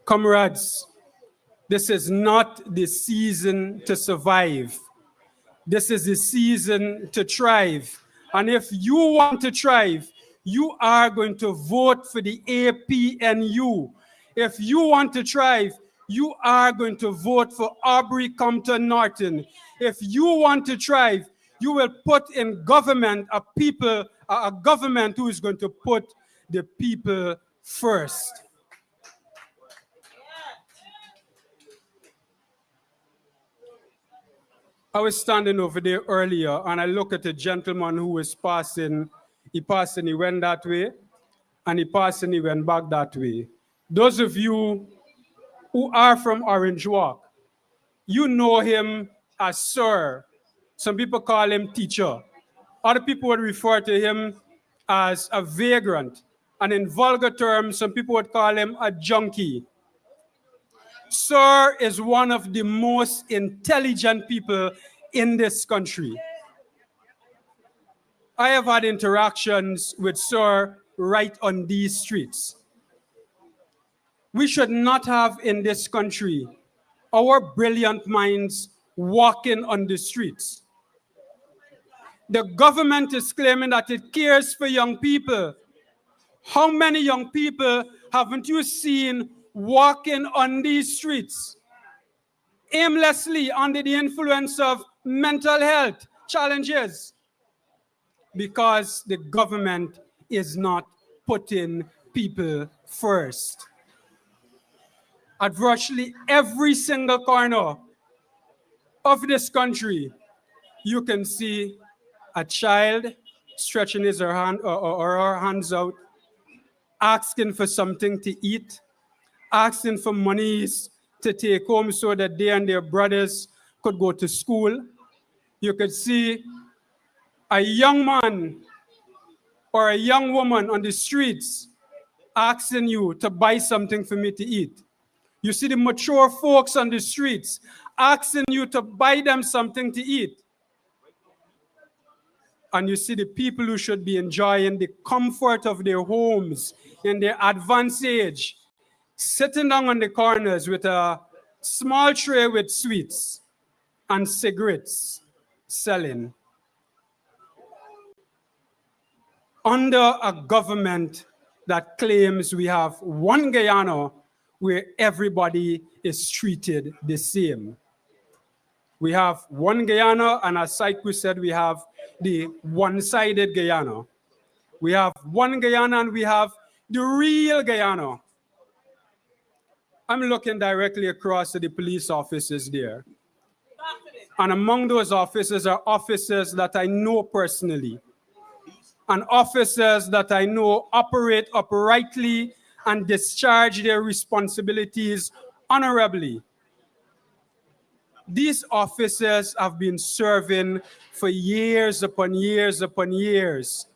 Comrades, this is not the season to survive. This is the season to thrive. And if you want to thrive, you are going to vote for the APNU. If you want to thrive, you are going to vote for Aubrey Compton Norton. If you want to thrive, you will put in government a government who is going to put the people first. I was standing over there earlier and I look at a gentleman who was passing. He passed and he went that way, and he passed and he went back that way. Those of you who are from Orange Walk, you know him as Sir. Some people call him teacher. Other people would refer to him as a vagrant. And in vulgar terms, some people would call him a junkie. Sir is one of the most intelligent people in this country. I have had interactions with Sir right on these streets. We should not have in this country our brilliant minds walking on the streets. The government is claiming that it cares for young people. How many young people haven't you seen walking on these streets aimlessly under the influence of mental health challenges? Because the government is not putting people first. At virtually every single corner of this country, you can see a child stretching his or her hands out, asking for something to eat, asking for monies to take home so that they and their brothers could go to school. You could see a young man or a young woman on the streets asking you to buy something for me to eat. You see the mature folks on the streets asking you to buy them something to eat. And you see the people who should be enjoying the comfort of their homes in their advanced age, sitting down on the corners with a small tray with sweets and cigarettes selling. Under a government that claims we have one Guyana where everybody is treated the same. We have one Guyana, and as Saiku said, we have the one-sided Guyana. We have one Guyana and we have the real Guyana. I'm looking directly across to the police officers there. And among those officers are officers that I know personally, and officers that I know operate uprightly and discharge their responsibilities honorably. These officers have been serving for years upon years upon years.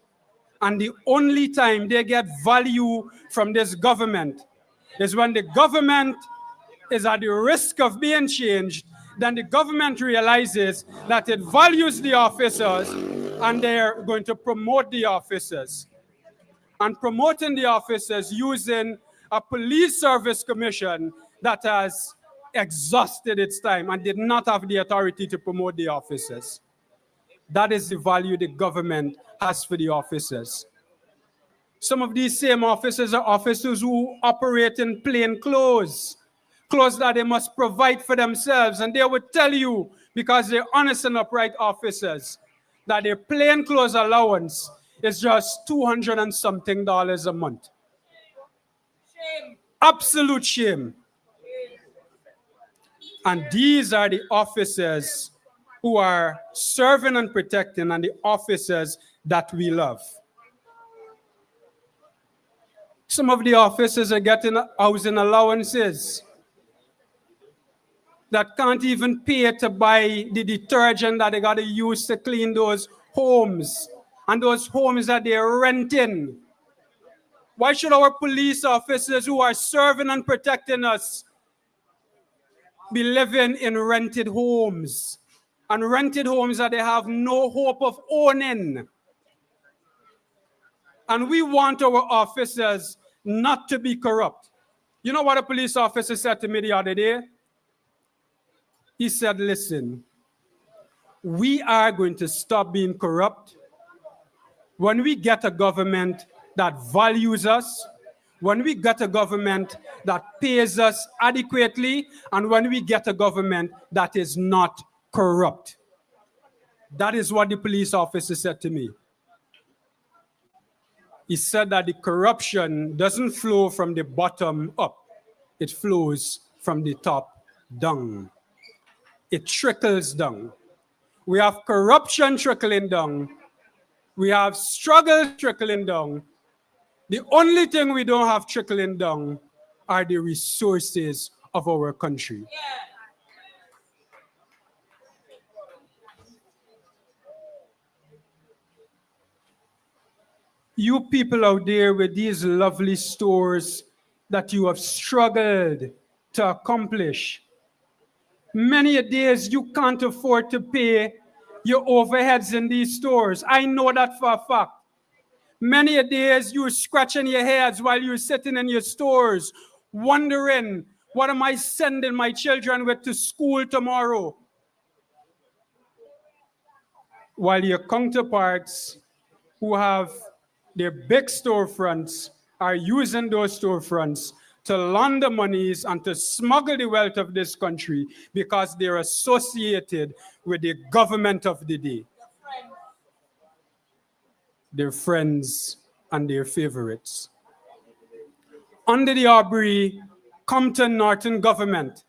And the only time they get value from this government is when the government is at the risk of being changed. Then the government realizes that it values the officers and they're going to promote the officers. And promoting the officers using a police service commission that has exhausted its time and did not have the authority to promote the officers. That is the value the government has for the officers. Some of these same officers are officers who operate in plain clothes, clothes that they must provide for themselves, and they would tell you because they're honest and upright officers, that their plain clothes allowance is just $200 and something a month. Shame. Absolute shame. And these are the officers who are serving and protecting, and the officers that we love. Some of the officers are getting housing allowances that can't even pay to buy the detergent that they got to use to clean those homes, and those homes that they're renting. Why should our police officers who are serving and protecting us be living in rented homes, and rented homes that they have no hope of owning? And we want our officers not to be corrupt. You know what a police officer said to me the other day? He said, listen, we are going to stop being corrupt when we get a government that values us, when we get a government that pays us adequately, and when we get a government that is not corrupt. That is what the police officer said to me. He said that the corruption doesn't flow from the bottom up. It flows from the top down. It trickles down. We have corruption trickling down. We have struggle trickling down. The only thing we don't have trickling down are the resources of our country. You people out there with these lovely stores that you have struggled to accomplish, many a days you can't afford to pay your overheads in these stores. I know that for a fact. Many a days you're scratching your heads while you're sitting in your stores, wondering, what am I sending my children with to school tomorrow? While your counterparts who have their big storefronts are using those storefronts to launder monies and to smuggle the wealth of this country because they're associated with the government of the day. Their friends and their favorites. Under the Aubrey, Compton, Norton government,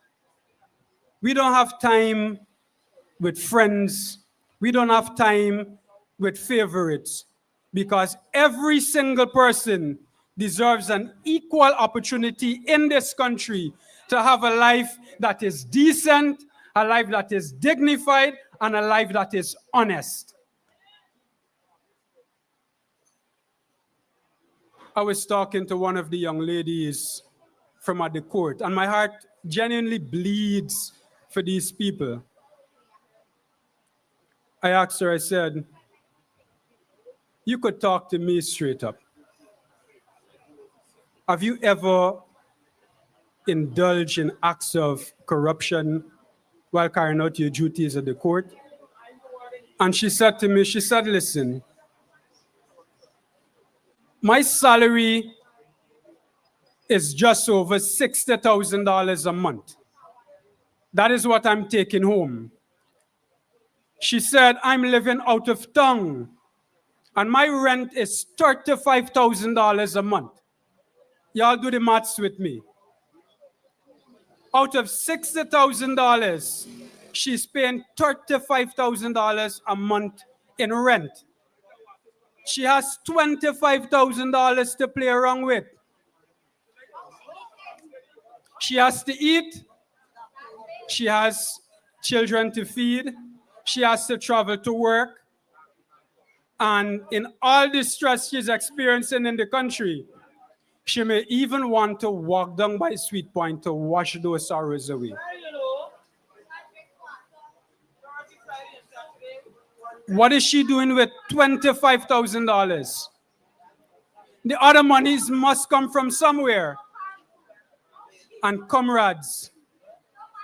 we don't have time with friends. We don't have time with favorites, because every single person deserves an equal opportunity in this country to have a life that is decent, a life that is dignified, and a life that is honest. I was talking to one of the young ladies from at the court, and my heart genuinely bleeds for these people. I asked her, I said, you could talk to me straight up. Have you ever indulged in acts of corruption while carrying out your duties at the court? And she said to me, she said, listen, my salary is just over $60,000 a month. That is what I'm taking home. She said, I'm living out of town, and my rent is $35,000 a month. Y'all do the maths with me. Out of $60,000, she's paying $35,000 a month in rent. She has $25,000 to play around with. She has to eat. She has children to feed. She has to travel to work. And in all the stress she's experiencing in the country, she may even want to walk down by Sweet Point to wash those sorrows away. What is she doing with $25,000? The other monies must come from somewhere. And comrades,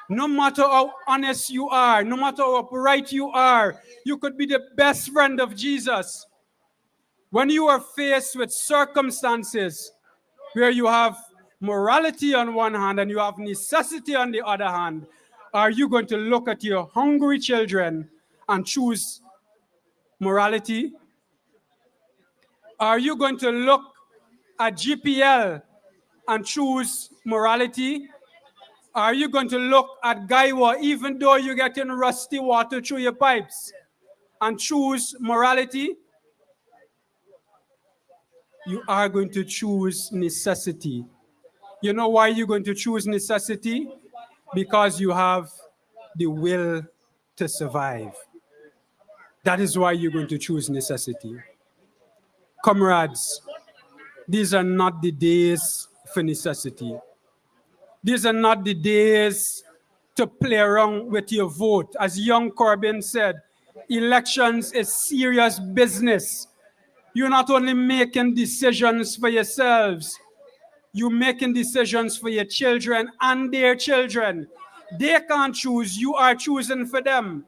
no matter how honest you are, no matter how upright you are, you could be the best friend of Jesus. When you are faced with circumstances where you have morality on one hand and you have necessity on the other hand, Are you going to look at your hungry children and choose morality? Are you going to look at GPL and choose morality? Are you going to look at Gaiwa, even though you're getting rusty water through your pipes, and choose morality? You are going to choose necessity. You know why you're going to choose necessity? Because you have the will to survive. That is why you're going to choose necessity. Comrades, these are not the days for necessity. These are not the days to play around with your vote. As young Corbin said, elections is serious business. You're not only making decisions for yourselves, you're making decisions for your children and their children. They can't choose, you are choosing for them.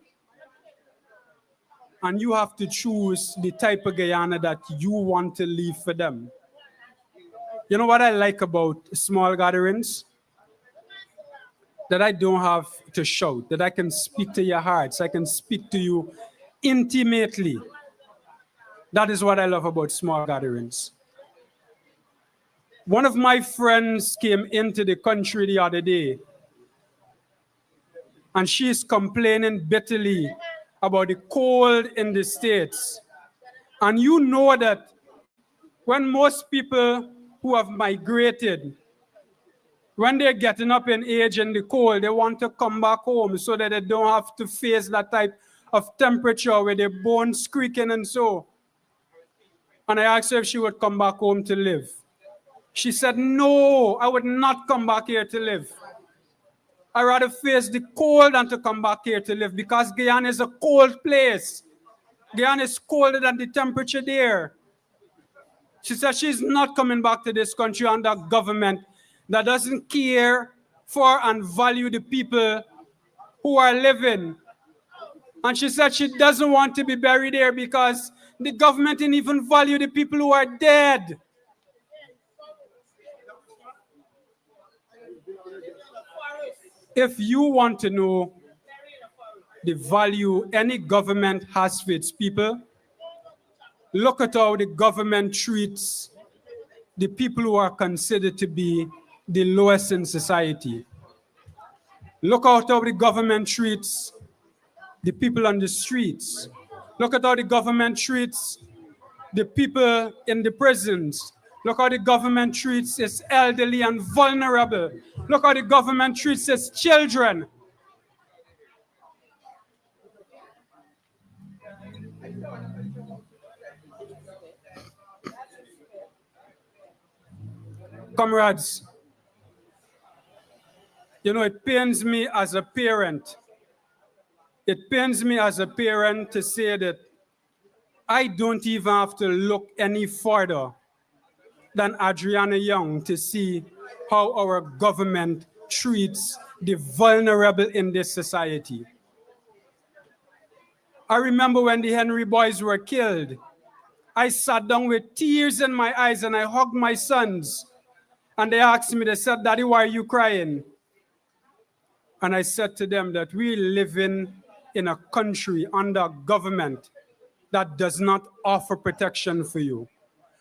And you have to choose the type of Guyana that you want to leave for them. You know what I like about small gatherings? That I don't have to shout, that I can speak to your hearts, I can speak to you intimately. That is what I love about small gatherings. One of my friends came into the country the other day, and she's complaining bitterly about the cold in the States. And you know that when most people who have migrated, when they're getting up in age in the cold, they want to come back home so that they don't have to face that type of temperature where their bones creaking and so. And I asked her if she would come back home to live. She said, no, I would not come back here to live. I'd rather face the cold than to come back here to live, because Guyana is a cold place. Guyana is colder than the temperature there. She said she's not coming back to this country under a government that doesn't care for and value the people who are living. And she said she doesn't want to be buried there because the government didn't even value the people who are dead. If you want to know the value any government has for its people, look at how the government treats the people who are considered to be the lowest in society. Look at how the government treats the people on the streets. Look at how the government treats the people in the prisons. Look how the government treats its elderly and vulnerable. Look how the government treats its children. Comrades, you know, it pains me as a parent. It pains me as a parent to say that I don't even have to look any further than Adriana Young to see how our government treats the vulnerable in this society. I remember when the Henry boys were killed, I sat down with tears in my eyes and I hugged my sons. And they asked me, they said, Daddy, why are you crying? And I said to them that we live in a country under a government that does not offer protection for you.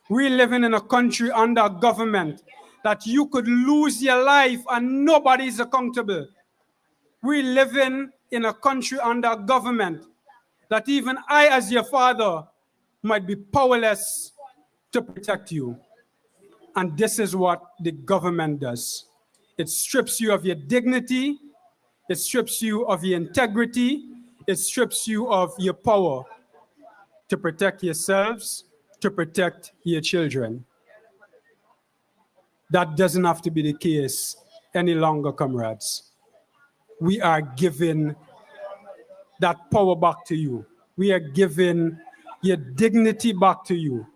We live in a country under a government that you could lose your life and nobody is accountable. We live in a country under a government that even I, as your father, might be powerless to protect you. And this is what the government does. It strips you of your dignity. It strips you of your integrity. It strips you of your power to protect yourselves, to protect your children. That doesn't have to be the case any longer, comrades. We are giving that power back to you. We are giving your dignity back to you.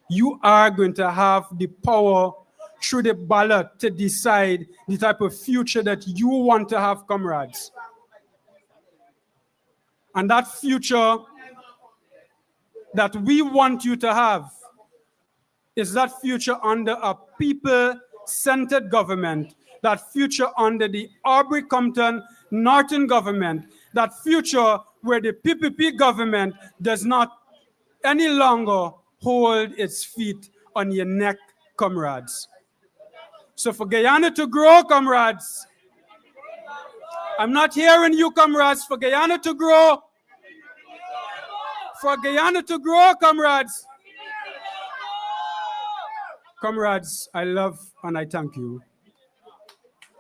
You are going to have the power through the ballot to decide the type of future that you want to have, comrades. And that future that we want you to have is that future under a people-centered government, that future under the Aubrey Compton not in government, that future where the PPP government does not any longer hold its feet on your neck, comrades. So for Guyana to grow, comrades, I'm not hearing you, comrades, for Guyana to grow, comrades. Comrades, I love and I thank you.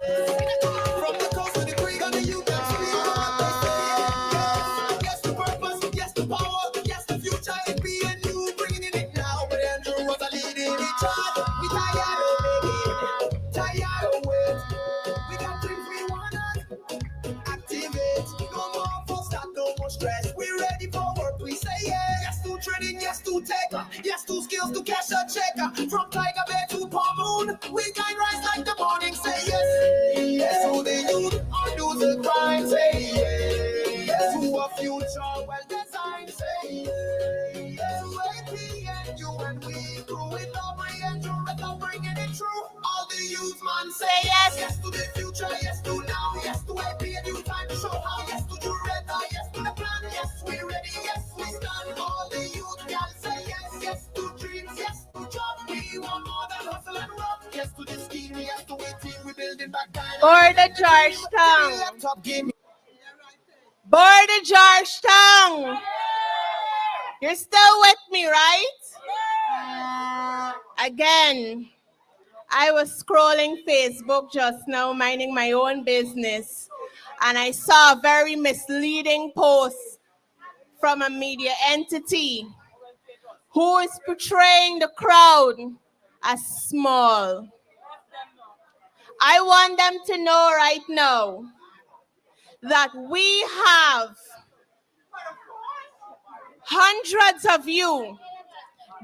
From the coast to the creek and the youth that's free. Yes, the purpose, yes, the power, yes, the future. It be a new, bringing it now. But Andrew was a leading the charge. We tired of it, tired of it. We got things we wanna activate. No more full stop, no more stress. We ready for work, we say yes. Yes to trading, yes to tech, yes to skills to cash a check. From Tiger Bay to Palm Moon, we can rise like the morning. Say yes, yes to the youth, undo the crime. Say yes, yes to a future well designed. Say yes to AP and you and we crew it up, we enjoy it up, bringing it true. All the youth man say yes, yes to the future, yes to now, yes to AP and you time to show how. Yes to Juretta, yes to the plan, yes we ready, yes we stand. All the youth can say yes, yes to dreams, yes to job. We want more than hustle and rock. Yes to the scheme, yes to a team we building back time. Border Georgetown. Border Georgetown. You're still with me, right? Again, I was scrolling Facebook just now, minding my own business, and I saw a very misleading post from a media entity who is portraying the crowd as small. I want them to know right now that we have hundreds of you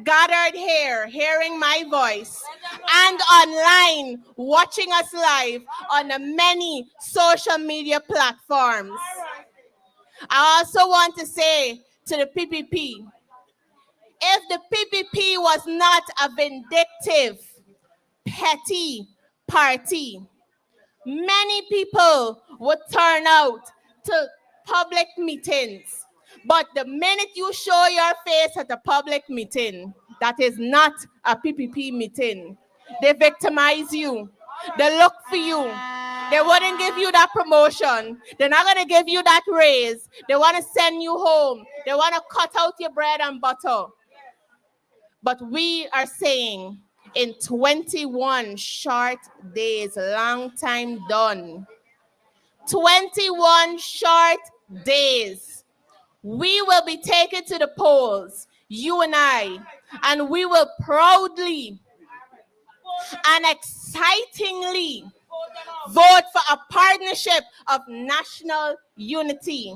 gathered here, hearing my voice, and online, watching us live on the many social media platforms. I also want to say to the PPP, if the PPP was not a vindictive, petty party, many people would turn out to public meetings. But the minute you show your face at a public meeting, that is not a PPP meeting. They victimize you. They look for you. They wouldn't give you that promotion. They're not going to give you that raise. They want to send you home. They want to cut out your bread and butter. But we are saying in 21 short days, long time done, 21 short days, we will be taken to the polls, you and I, and we will proudly and excitingly vote for a partnership of national unity.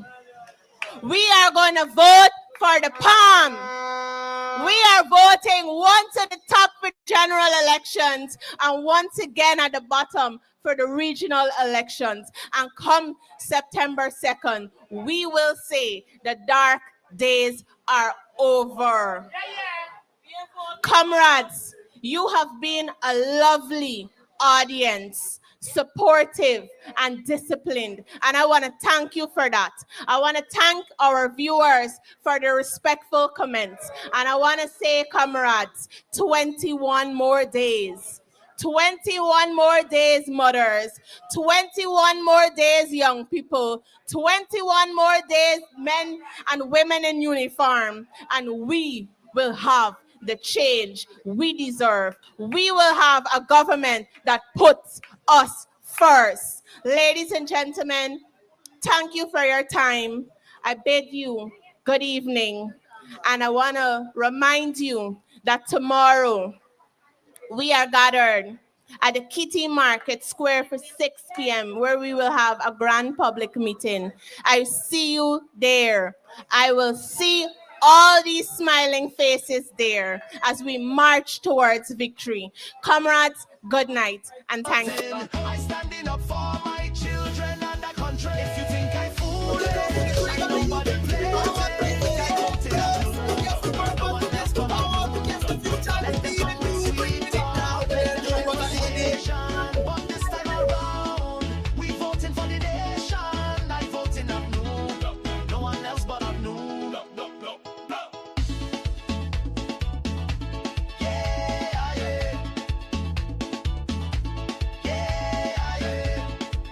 We are going to vote for the palm. We are voting once at the top for general elections and once again at the bottom for the regional elections. And come September 2nd, we will say the dark days are over. Comrades, you have been a lovely audience, supportive and disciplined, and I want to thank you for that. I want to thank our viewers for the respectful comments, and I want to say, comrades, 21 more days. 21 more days, mothers. 21 more days, young people. 21 more days, men and women in uniform, and we will have the change we deserve. We will have a government that puts us first. Ladies and gentlemen, thank you for your time. I bid you good evening. And I want to remind you that tomorrow we are gathered at the Kitty Market Square for 6 p.m. where we will have a grand public meeting. I see you there. I will see all these smiling faces there as we march towards victory. Comrades, good night and thank you. I standing up for